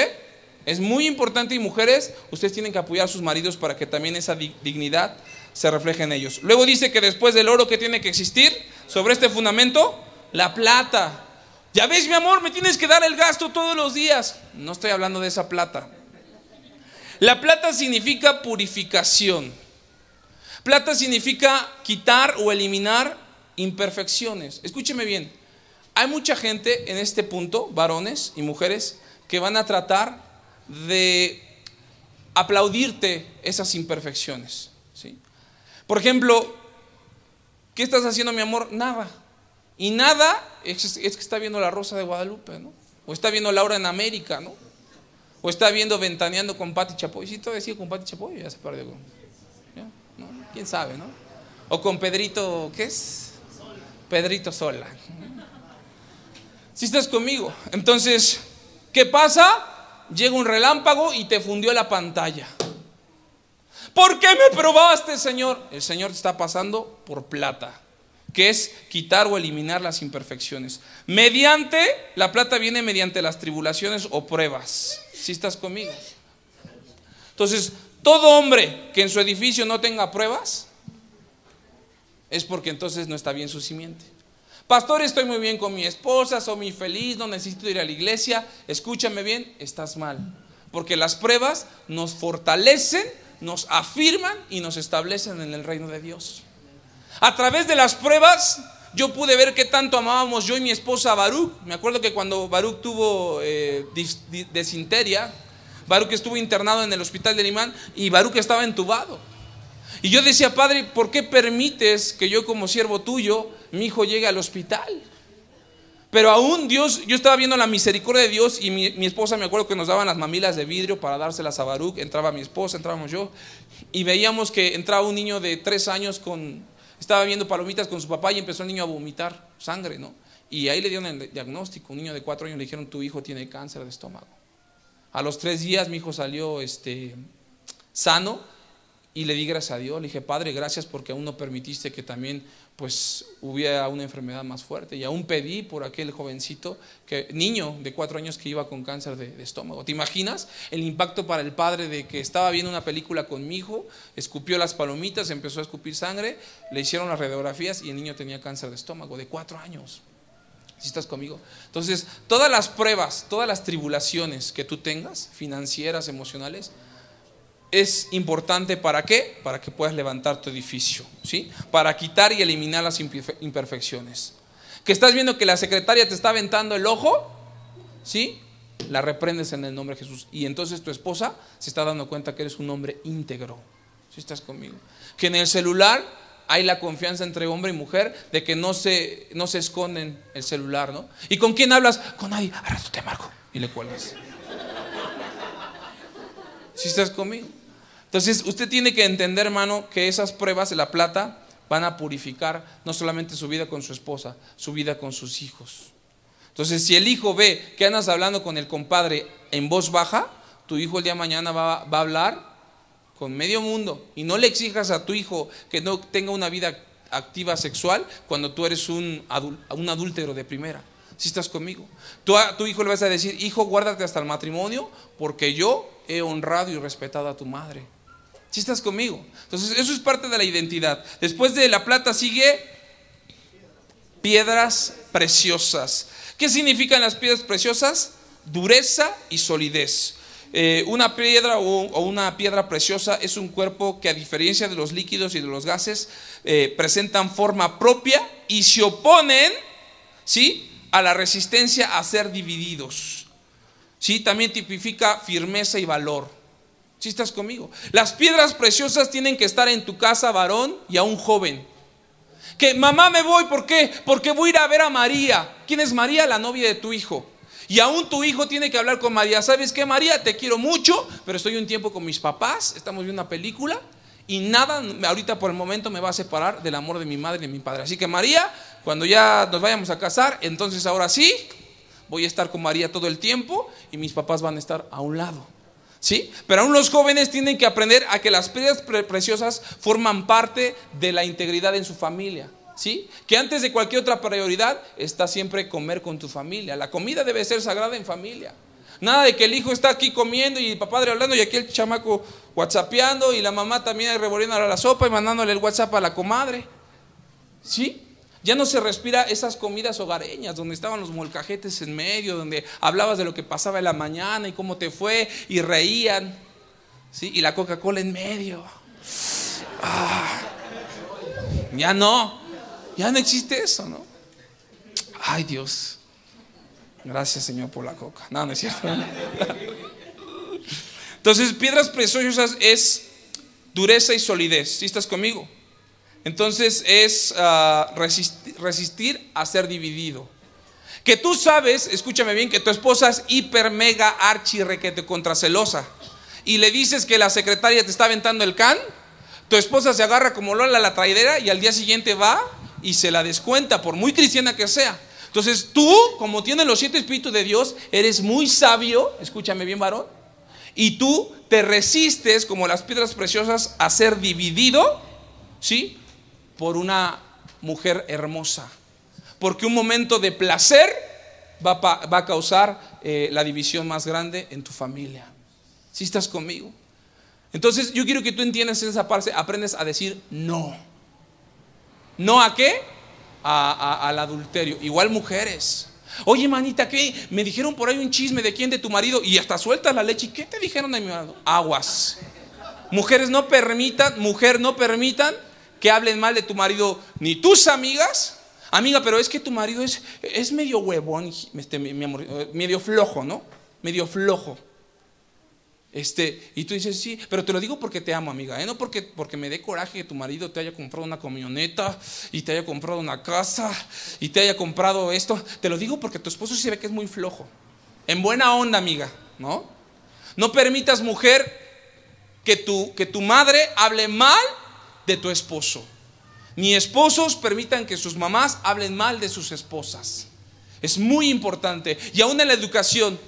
es muy importante, y mujeres, ustedes tienen que apoyar a sus maridos para que también esa dignidad se refleje en ellos. Luego dice que después del oro, que tiene que existir sobre este fundamento, la plata. Ya ves, mi amor, me tienes que dar el gasto todos los días. No estoy hablando de esa plata. La plata significa purificación. Plata significa quitar o eliminar imperfecciones. Escúcheme bien. Hay mucha gente en este punto, varones y mujeres, que van a tratar de aplaudirte esas imperfecciones, ¿sí? Por ejemplo, ¿qué estás haciendo, mi amor? Nada. Y nada es que está viendo La Rosa de Guadalupe, ¿no? O está viendo Laura en América, ¿no? O está viendo Ventaneando con Pati Chapoy. Sí, todavía sigue con Pati Chapoy, ya se perdió. ¿Ya? ¿No? ¿Quién sabe, no? O con Pedrito, ¿qué es? Pedrito Sola. Si estás conmigo. Entonces, ¿qué pasa? Llega un relámpago y te fundió la pantalla. ¿Por qué me probaste, Señor? El Señor te está pasando por plata, que es quitar o eliminar las imperfecciones. La plata viene mediante las tribulaciones o pruebas. ¿Sí estás conmigo? Entonces, todo hombre que en su edificio no tenga pruebas, es porque entonces no está bien su simiente. Pastor, estoy muy bien con mi esposa, soy muy feliz, no necesito ir a la iglesia. Escúchame bien, estás mal. Porque las pruebas nos fortalecen, nos afirman y nos establecen en el reino de Dios. A través de las pruebas yo pude ver qué tanto amábamos yo y mi esposa a Baruch. Me acuerdo que cuando Baruch tuvo desinteria, Baruch estuvo internado en el hospital de Limán y Baruch estaba entubado. Y yo decía, Padre, ¿por qué permites que yo como siervo tuyo, mi hijo llegue al hospital? Pero aún Dios, yo estaba viendo la misericordia de Dios y mi esposa, me acuerdo que nos daban las mamilas de vidrio para dárselas a Baruch. Entraba mi esposa, entrábamos yo y veíamos que entraba un niño de 3 años estaba viendo palomitas con su papá y empezó el niño a vomitar sangre, ¿no? Y ahí le dieron el diagnóstico. Un niño de 4 años le dijeron, tu hijo tiene cáncer de estómago. A los 3 días mi hijo salió sano. Y le di gracias a Dios, le dije, Padre, gracias porque aún no permitiste que también pues hubiera una enfermedad más fuerte. Y aún pedí por aquel jovencito, niño de 4 años que iba con cáncer de estómago. ¿Te imaginas el impacto para el padre de que estaba viendo una película con mi hijo, escupió las palomitas, empezó a escupir sangre, le hicieron las radiografías y el niño tenía cáncer de estómago de 4 años? ¿Sí estás conmigo? Entonces, todas las pruebas, todas las tribulaciones que tú tengas, financieras, emocionales, es importante. ¿Para qué? Para que puedas levantar tu edificio, ¿sí? Para quitar y eliminar las imperfecciones. Que estás viendo que la secretaria te está aventando el ojo, ¿sí? La reprendes en el nombre de Jesús. Y entonces tu esposa se está dando cuenta que eres un hombre íntegro. ¿Sí estás conmigo? Que en el celular hay la confianza entre hombre y mujer de que no se esconden el celular, ¿no? ¿Y con quién hablas? Con nadie. A rato te marco y le cuelgas. ¿Sí estás conmigo? Entonces usted tiene que entender, hermano, que esas pruebas de la plata van a purificar no solamente su vida con su esposa, su vida con sus hijos. Entonces, si el hijo ve que andas hablando con el compadre en voz baja, tu hijo el día de mañana va a hablar con medio mundo. Y no le exijas a tu hijo que no tenga una vida activa sexual cuando tú eres un adúltero de primera. ¿Sí estás conmigo? Tú a tu hijo le vas a decir, hijo, guárdate hasta el matrimonio porque yo he honrado y respetado a tu madre. ¿Sí estás conmigo? Entonces eso es parte de la identidad. Después de la plata sigue piedras preciosas. ¿Qué significan las piedras preciosas? Dureza y solidez. Una piedra o una piedra preciosa es un cuerpo que, a diferencia de los líquidos y de los gases, presentan forma propia y se oponen, ¿sí?, a la resistencia a ser divididos. ¿Sí? También tipifica firmeza y valor. ¿Sí estás conmigo? Las piedras preciosas tienen que estar en tu casa, varón y a un joven. Que mamá, me voy, ¿por qué? Porque voy a ir a ver a María. ¿Quién es María? La novia de tu hijo. Y aún tu hijo tiene que hablar con María. ¿Sabes qué, María? Te quiero mucho, pero estoy un tiempo con mis papás, estamos viendo una película y nada ahorita por el momento me va a separar del amor de mi madre y de mi padre. Así que María, cuando ya nos vayamos a casar, entonces ahora sí voy a estar con María todo el tiempo y mis papás van a estar a un lado. ¿Sí? Pero aún los jóvenes tienen que aprender a que las piedras preciosas forman parte de la integridad en su familia. ¿sí? Que antes de cualquier otra prioridad está siempre comer con tu familia. La comida debe ser sagrada en familia. Nada de que el hijo está aquí comiendo y el papá hablando y aquí el chamaco whatsappeando y la mamá también revolviendo la sopa y mandándole el WhatsApp a la comadre. ¿Sí? Ya no se respira esas comidas hogareñas donde estaban los molcajetes en medio, donde hablabas de lo que pasaba en la mañana y cómo te fue y reían, ¿sí? Y la Coca-Cola en medio. Ya no existe eso, ¿no? Ay, Dios. Gracias, Señor, por la coca. No, no es cierto. Entonces, piedras preciosas es dureza y solidez. ¿Sí estás conmigo? Entonces es resistir a ser dividido. Que tú sabes, escúchame bien, que tu esposa es hiper, mega, archi, requete contracelosa y le dices que la secretaria te está aventando el can. Tu esposa se agarra como Lola la traidera y al día siguiente va y se la descuenta, por muy cristiana que sea. Entonces tú, como tienes los 7 espíritus de Dios, eres muy sabio, escúchame bien, varón, y tú te resistes como las piedras preciosas a ser dividido, ¿sí? Por una mujer hermosa, porque un momento de placer va a causar la división más grande en tu familia. ¿Sí estás conmigo? Entonces yo quiero que tú entiendas esa parte, aprendes a decir no. ¿No a qué? Al adulterio. Igual mujeres. Oye, manita, ¿qué? Me dijeron por ahí un chisme de quién, de tu marido, y hasta sueltas la leche. ¿Y qué te dijeron de mi marido? Aguas. Mujeres, no permitan que hablen mal de tu marido ni tus amigas. Amiga, pero es que tu marido es medio huevón, mi amor, medio flojo, ¿no? Medio flojo. Y tú dices, sí, pero te lo digo porque te amo, amiga, no porque me dé coraje que tu marido te haya comprado una camioneta y te haya comprado una casa y te haya comprado esto. Te lo digo porque tu esposo se ve que es muy flojo. En buena onda, amiga, ¿no? No permitas, mujer, que tu madre hable mal de tu esposo. Ni esposos permitan que sus mamás hablen mal de sus esposas. Es muy importante. Y aún en la educación.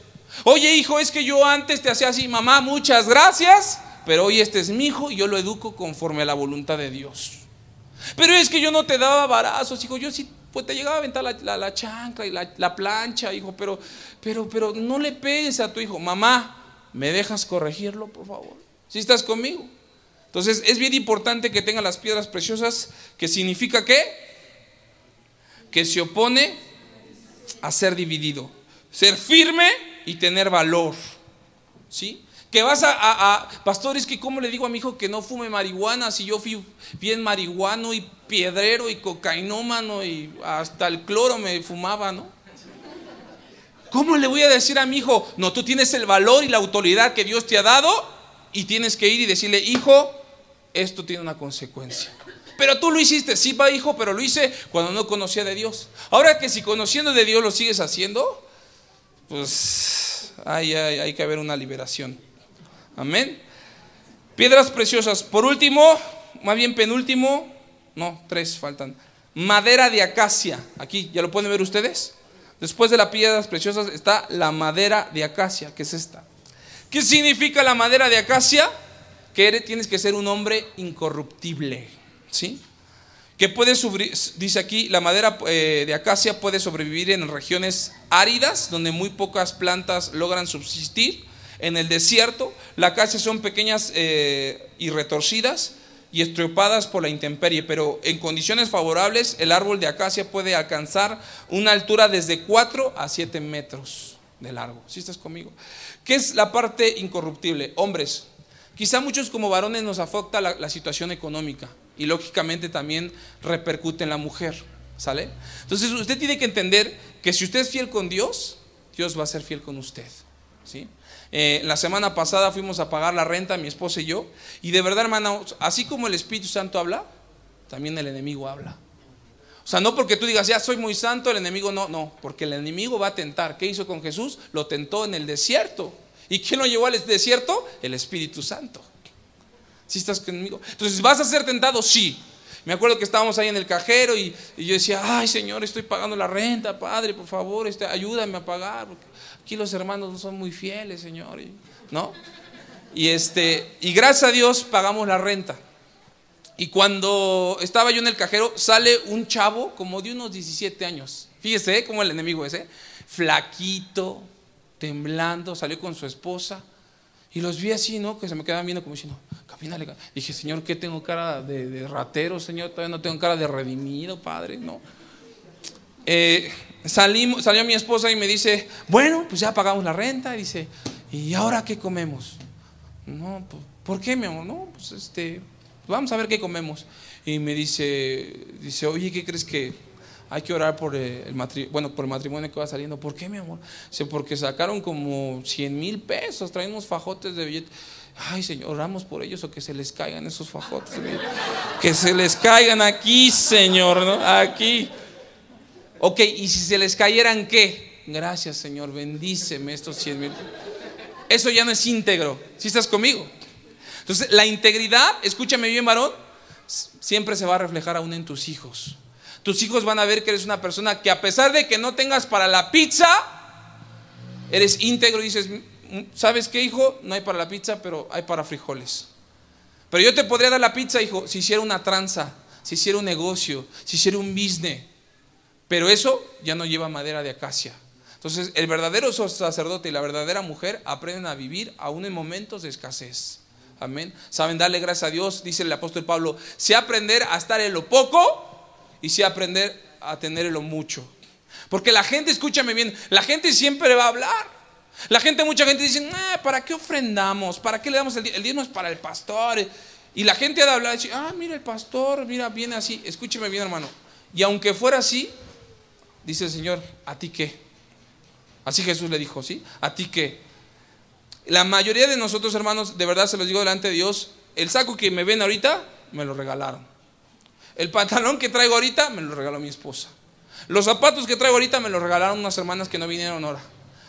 Oye, hijo, es que yo antes te hacía así. Mamá, muchas gracias, pero hoy este es mi hijo y yo lo educo conforme a la voluntad de Dios. Pero es que yo no te daba varazos, hijo. Yo sí, pues te llegaba a aventar la chancla y la plancha, hijo, pero no le pegues a tu hijo. Mamá, ¿me dejas corregirlo, por favor? ¿Sí estás conmigo? Entonces es bien importante que tenga las piedras preciosas, que significa ¿qué? Que se opone a ser dividido, ser firme y tener valor, ¿sí? Que vas pastor, es que ¿cómo le digo a mi hijo que no fume marihuana si yo fui bien marihuano y piedrero y cocainómano y hasta el cloro me fumaba, ¿no? ¿Cómo le voy a decir a mi hijo? No, tú tienes el valor y la autoridad que Dios te ha dado y tienes que ir y decirle, hijo, esto tiene una consecuencia. Pero tú lo hiciste, sí, va, hijo, pero lo hice cuando no conocía de Dios. Ahora que si conociendo de Dios lo sigues haciendo, pues hay que haber una liberación. Amén. Piedras preciosas. Por último, más bien penúltimo, no, 3 faltan. Madera de acacia. Aquí, ¿ya lo pueden ver ustedes? Después de las piedras preciosas está la madera de acacia, que es esta. ¿Qué significa la madera de acacia? Que tienes que ser un hombre incorruptible, ¿sí? Que puede dice aquí, la madera de acacia puede sobrevivir en regiones áridas, donde muy pocas plantas logran subsistir. En el desierto, las acacias son pequeñas y retorcidas y estropadas por la intemperie, pero en condiciones favorables, el árbol de acacia puede alcanzar una altura desde 4 a 7 metros de largo. ¿Sí estás conmigo? ¿Qué es la parte incorruptible? Hombres, quizá muchos como varones nos afecta la situación económica. Y lógicamente también repercute en la mujer, ¿sale? Entonces usted tiene que entender que si usted es fiel con Dios, Dios va a ser fiel con usted, ¿sí? La semana pasada fuimos a pagar la renta, mi esposa y yo, y de verdad, hermano, así como el Espíritu Santo habla, también el enemigo habla. O sea, no porque tú digas, ya soy muy santo, el enemigo no, porque el enemigo va a tentar. ¿Qué hizo con Jesús? Lo tentó en el desierto. ¿Y quién lo llevó al desierto? El Espíritu Santo. ¿Sí estás conmigo? Entonces, ¿vas a ser tentado? Sí. Me acuerdo que estábamos ahí en el cajero y yo decía, ay, Señor, estoy pagando la renta, Padre, por favor, ayúdame a pagar, porque aquí los hermanos no son muy fieles, Señor, ¿no? Y gracias a Dios pagamos la renta. Y cuando estaba yo en el cajero, sale un chavo como de unos 17 años. Fíjese cómo el enemigo es, flaquito, temblando, salió con su esposa. Y los vi así, ¿no? Que se me quedaban viendo como diciendo, camínale. Dije, Señor, ¿qué tengo cara de ratero, Señor? Todavía no tengo cara de redimido, Padre, ¿no? Salió mi esposa y me dice, bueno, pues ya pagamos la renta. Y dice, ¿y ahora qué comemos? No, pues, ¿por qué, mi amor? No, pues vamos a ver qué comemos. Y me dice, oye, ¿qué crees que hay que orar por el matrimonio que va saliendo? ¿Por qué, mi amor? Dice, porque sacaron como 100,000 pesos, traen unos fajotes de billetes. Ay, Señor, oramos por ellos o que se les caigan esos fajotes de billetes. Que se les caigan aquí, Señor, ¿no? Aquí. Ok, y si se les cayeran, ¿qué? Gracias, Señor, bendíceme estos 100,000. Eso ya no es íntegro. ¿Sí estás conmigo? Entonces, la integridad, escúchame bien, varón, siempre se va a reflejar aún en tus hijos. Tus hijos van a ver que eres una persona que, a pesar de que no tengas para la pizza, eres íntegro y dices, ¿sabes qué, hijo? No hay para la pizza, pero hay para frijoles. Pero yo te podría dar la pizza, hijo, si hiciera una tranza, si hiciera un negocio, si hiciera un business. Pero eso ya no lleva madera de acacia. Entonces, el verdadero sacerdote y la verdadera mujer aprenden a vivir aún en momentos de escasez. Amén. Saben darle gracias a Dios, dice el apóstol Pablo, sé aprender a estar en lo poco y sé aprender a tener en lo mucho. Porque la gente, escúchame bien, la gente siempre va a hablar. Mucha gente dice, ¿para qué ofrendamos? ¿Para qué le damos el diezmo? El diezmo es para el pastor. Y la gente ha de hablar y decir, mira el pastor, mira, viene así. Escúcheme bien, hermano. Y aunque fuera así, dice el Señor, ¿a ti qué? Así Jesús le dijo, ¿sí? ¿A ti qué? La mayoría de nosotros, hermanos, de verdad se los digo delante de Dios, el saco que me ven ahorita, me lo regalaron. El pantalón que traigo ahorita, me lo regaló mi esposa. Los zapatos que traigo ahorita, me los regalaron unas hermanas que no vinieron ahora.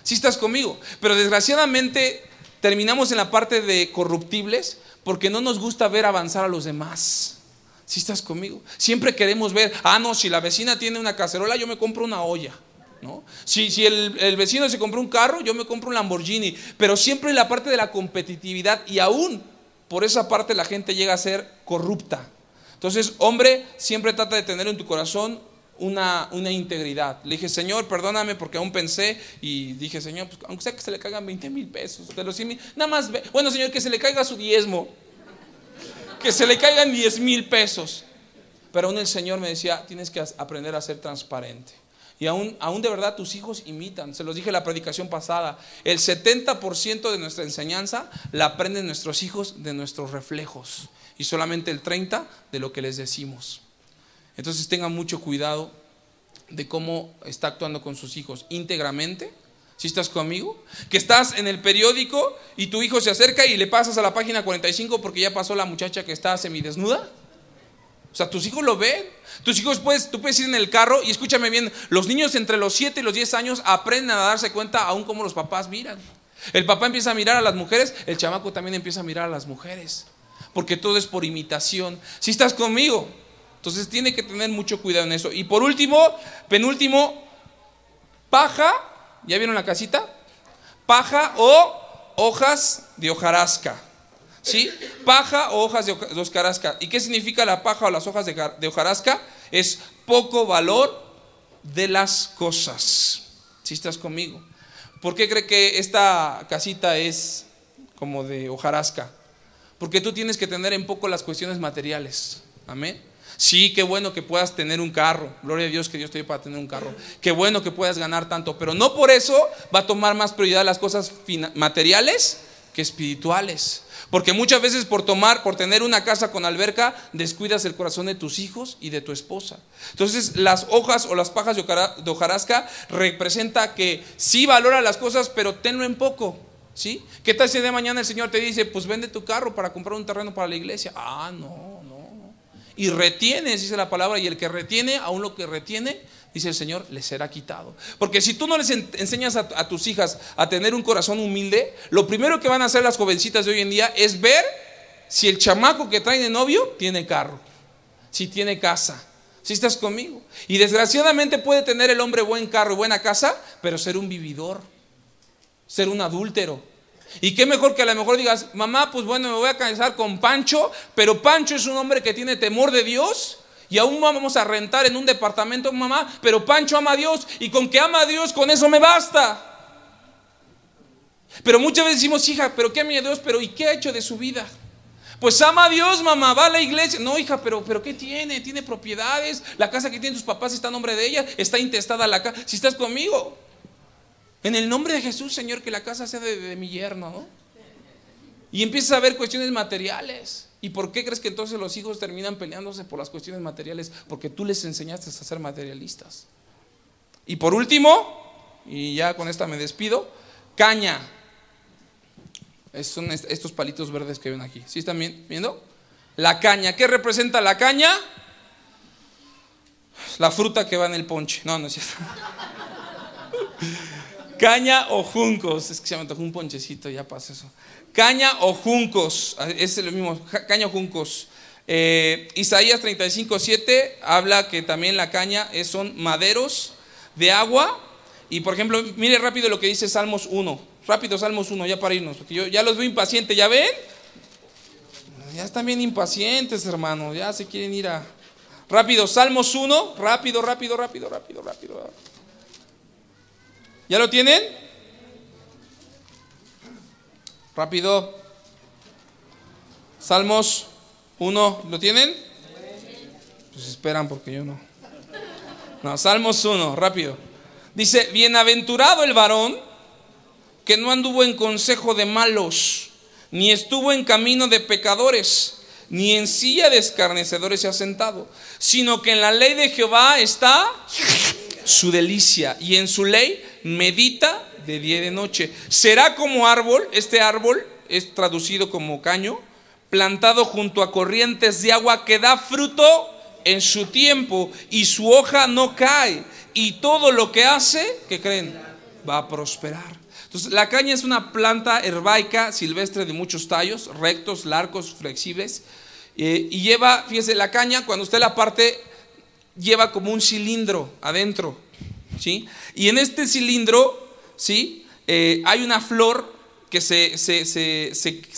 ¿Sí estás conmigo? Pero desgraciadamente terminamos en la parte de corruptibles porque no nos gusta ver avanzar a los demás. ¿Sí estás conmigo? Siempre queremos ver, no, si la vecina tiene una cacerola, yo me compro una olla, ¿no? Si el vecino se compró un carro, yo me compro un Lamborghini. Pero siempre en la parte de la competitividad, y aún por esa parte la gente llega a ser corrupta. Entonces, hombre, siempre trata de tener en tu corazón una integridad. Le dije, Señor, perdóname porque aún pensé y dije, Señor, pues, aunque sea que se le caigan 20,000 pesos de los 100,000, nada más, bueno, Señor, que se le caiga su diezmo, que se le caigan 10,000 pesos. Pero aún el Señor me decía, tienes que aprender a ser transparente. Y aún de verdad tus hijos imitan. Se los dije en la predicación pasada, el 70% de nuestra enseñanza la aprenden nuestros hijos de nuestros reflejos y solamente el 30% de lo que les decimos. Entonces tengan mucho cuidado de cómo está actuando con sus hijos íntegramente. ¿Sí estás conmigo? Que estás en el periódico y tu hijo se acerca y le pasas a la página 45 porque ya pasó la muchacha que está semidesnuda. O sea, tus hijos lo ven. Tus hijos tú puedes ir en el carro y escúchame bien, los niños entre los 7 y los 10 años aprenden a darse cuenta aún cómo los papás miran. El papá empieza a mirar a las mujeres, el chamaco también empieza a mirar a las mujeres. Porque todo es por imitación. ¿Sí estás conmigo? Entonces tiene que tener mucho cuidado en eso. Y por último, penúltimo, paja. ¿Ya vieron la casita? Paja o hojas de hojarasca. ¿Sí? Paja o hojas de hojarasca. ¿Y qué significa la paja o las hojas de hojarasca? Es poco valor de las cosas. ¿Sí estás conmigo? ¿Por qué cree que esta casita es como de hojarasca? Porque tú tienes que tener en poco las cuestiones materiales. Amén. Sí, qué bueno que puedas tener un carro. Gloria a Dios que Dios te dio para tener un carro. Qué bueno que puedas ganar tanto. Pero no por eso va a tomar más prioridad las cosas materiales que espirituales. Porque muchas veces por tener una casa con alberca, descuidas el corazón de tus hijos y de tu esposa. Entonces las hojas o las pajas de hojarasca representa que sí valora las cosas, pero tenlo en poco. ¿Sí? ¿Qué tal si de mañana el Señor te dice, pues vende tu carro para comprar un terreno para la iglesia? No. Y retienes, dice la palabra, y el que retiene, aún lo que retiene, dice el Señor, le será quitado. Porque si tú no les enseñas a tus hijas a tener un corazón humilde, lo primero que van a hacer las jovencitas de hoy en día es ver si el chamaco que trae de novio tiene carro, si tiene casa. ¿Sí estás conmigo? Y desgraciadamente puede tener el hombre buen carro y buena casa, pero ser un vividor, ser un adúltero. Y qué mejor que a lo mejor digas, mamá, pues bueno, me voy a casar con Pancho, pero Pancho es un hombre que tiene temor de Dios y aún vamos a rentar en un departamento, mamá, pero Pancho ama a Dios y con que ama a Dios, con eso me basta. Pero muchas veces decimos, hija, pero qué ama a Dios, pero ¿y qué ha hecho de su vida? Pues ama a Dios, mamá, va a la iglesia. No, hija, pero ¿qué tiene? Tiene propiedades, la casa que tienen tus papás está a nombre de ella, está intestada la casa. Si estás conmigo, en el nombre de Jesús, Señor, que la casa sea de mi yerno, ¿no? Y empiezas a ver cuestiones materiales. ¿Y por qué crees que entonces los hijos terminan peleándose por las cuestiones materiales? Porque tú les enseñaste a ser materialistas. Y por último, y ya con esta me despido, caña. Son estos palitos verdes que ven aquí. ¿Sí están viendo? La caña. ¿Qué representa la caña? La fruta que va en el ponche. No, no es cierto. Caña o juncos. Es que se me tocó un ponchecito, ya pasa eso. Caña o juncos. Es lo mismo, caña o juncos. Isaías 35:7 habla que también la caña son maderos de agua. Y por ejemplo, mire rápido lo que dice Salmos 1. Rápido, Salmos 1, ya para irnos, porque yo ya los veo impacientes, ¿ya ven? Ya están bien impacientes, hermanos. Ya se quieren ir a... Rápido, Salmos 1. Rápido. ¿Ya lo tienen? Rápido. Salmos 1, ¿lo tienen? Pues esperan porque yo no. No, Salmos 1, rápido. Dice, bienaventurado el varón que no anduvo en consejo de malos, ni estuvo en camino de pecadores, ni en silla de escarnecedores se ha sentado, sino que en la ley de Jehová está su delicia, y en su ley medita de día y de noche. Será como árbol, este árbol es traducido como caño, plantado junto a corrientes de agua, que da fruto en su tiempo, y su hoja no cae, y todo lo que hace, ¿qué creen? Va a prosperar. Entonces, la caña es una planta herbácea silvestre de muchos tallos, rectos, largos, flexibles, y lleva, fíjese, la caña, cuando usted la parte, lleva como un cilindro adentro, ¿sí? Y en este cilindro, ¿sí? Hay una flor que se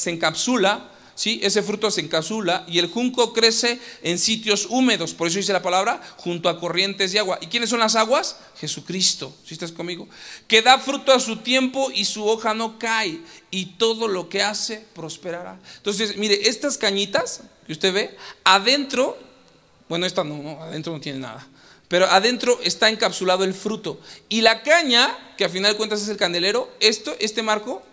encapsula, ¿sí? Ese fruto se encapsula, y el junco crece en sitios húmedos, por eso dice la palabra, junto a corrientes de agua. ¿Y quiénes son las aguas? Jesucristo, si estás conmigo, que da fruto a su tiempo y su hoja no cae, y todo lo que hace prosperará. Entonces, mire, estas cañitas que usted ve, adentro, bueno, esta no, adentro no tiene nada, pero adentro está encapsulado el fruto, y la caña, que al final de cuentas es el candelero, este marco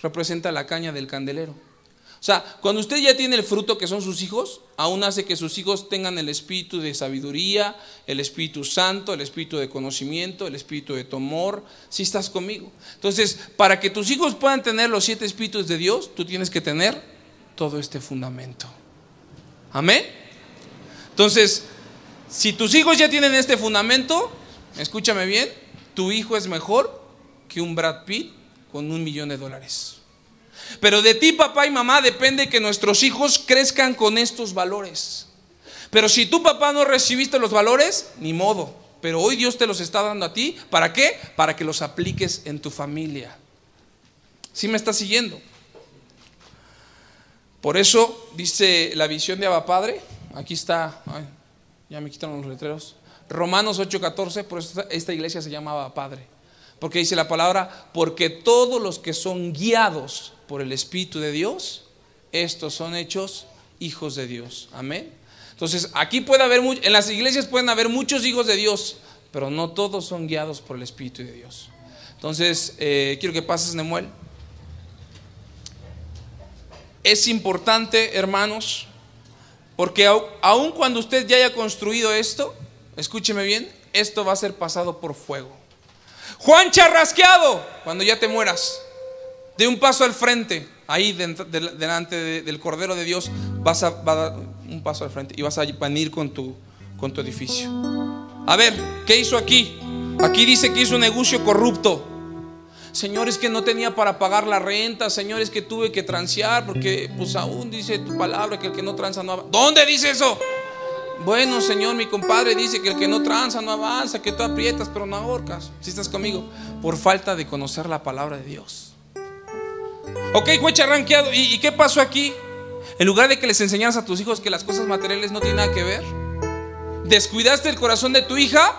representa la caña del candelero. O sea, cuando usted ya tiene el fruto que son sus hijos, aún hace que sus hijos tengan el espíritu de sabiduría, el Espíritu Santo, el espíritu de conocimiento, el espíritu de temor. Si estás conmigo. Entonces, para que tus hijos puedan tener los 7 espíritus de Dios, tú tienes que tener todo este fundamento. Amén. Entonces, si tus hijos ya tienen este fundamento, escúchame bien, tu hijo es mejor que un Brad Pitt con $1,000,000. Pero de ti, papá y mamá, depende que nuestros hijos crezcan con estos valores. Pero si tú, papá, no recibiste los valores, ni modo. Pero hoy Dios te los está dando a ti. ¿Para qué? Para que los apliques en tu familia. ¿Sí me estás siguiendo? Por eso dice la visión de Abba Padre. Aquí está, ay, ya me quitaron los letreros. Romanos 8:14. Por eso esta iglesia se llama Abba Padre. Porque dice la palabra, porque todos los que son guiados por el Espíritu de Dios, estos son hechos hijos de Dios. Amén. Entonces, aquí puede haber, en las iglesias pueden haber muchos hijos de Dios, pero no todos son guiados por el Espíritu de Dios. Entonces, quiero que pases, Nemuel. Es importante, hermanos, porque aun cuando usted ya haya construido esto, escúcheme bien, esto va a ser pasado por fuego. Juan Charrasqueado, cuando ya te mueras, de un paso al frente, ahí delante del Cordero de Dios, vas a dar un paso al frente y vas a venir con tu edificio. A ver, ¿qué hizo aquí? Aquí dice que hizo un negocio corrupto. Señor, es que no tenía para pagar la renta. Señor, es que tuve que transear, porque pues aún dice tu palabra que el que no tranza no avanza. ¿Dónde dice eso? Bueno, Señor, mi compadre dice que el que no tranza no avanza, que tú aprietas pero no ahorcas. Si estás conmigo, por falta de conocer la palabra de Dios. Ok, fue charranqueado. ¿Y qué pasó aquí? En lugar de que les enseñaras a tus hijos que las cosas materiales no tienen nada que ver, descuidaste el corazón de tu hija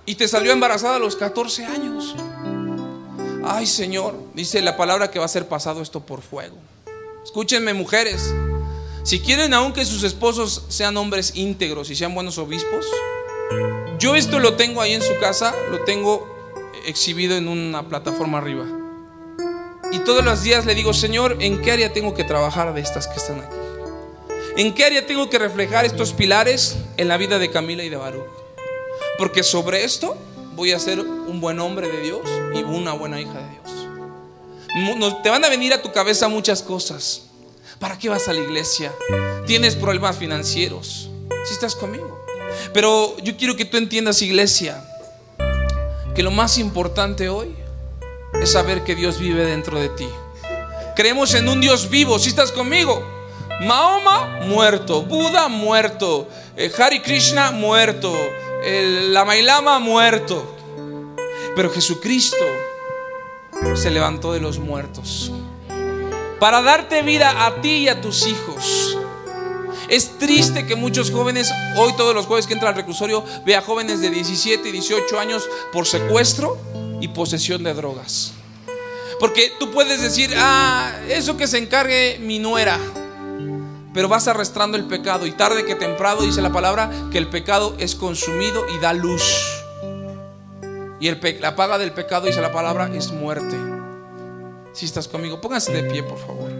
y te salió embarazada a los 14 años. Ay, Señor, dice la palabra que va a ser pasado esto por fuego. Escúchenme, mujeres, si quieren aún que sus esposos sean hombres íntegros y sean buenos obispos, yo esto lo tengo ahí en su casa, lo tengo exhibido en una plataforma arriba. Y todos los días le digo: Señor, ¿en qué área tengo que trabajar de estas que están aquí? ¿En qué área tengo que reflejar estos pilares en la vida de Camila y de Baruch? Porque sobre esto voy a ser un buen hombre de Dios y una buena hija de Dios. Te van a venir a tu cabeza muchas cosas. ¿Para qué vas a la iglesia? Tienes problemas financieros. ¿Sí estás conmigo? Pero yo quiero que tú entiendas, iglesia, que lo más importante hoy es saber que Dios vive dentro de ti. Creemos en un Dios vivo. ¿Sí estás conmigo? Mahoma muerto, Buda muerto, Hare Krishna muerto, el Dalai Lama muerto, pero Jesucristo se levantó de los muertos para darte vida a ti y a tus hijos. Es triste que muchos jóvenes, hoy todos los jueves que entra al reclusorio, vea jóvenes de 17 y 18 años por secuestro y posesión de drogas. Porque tú puedes decir: eso que se encargue mi nuera. Pero vas arrastrando el pecado, y tarde que temprano dice la palabra que el pecado es consumido y da luz. Y la paga del pecado, dice la palabra, es muerte. Si estás conmigo, pónganse de pie, por favor.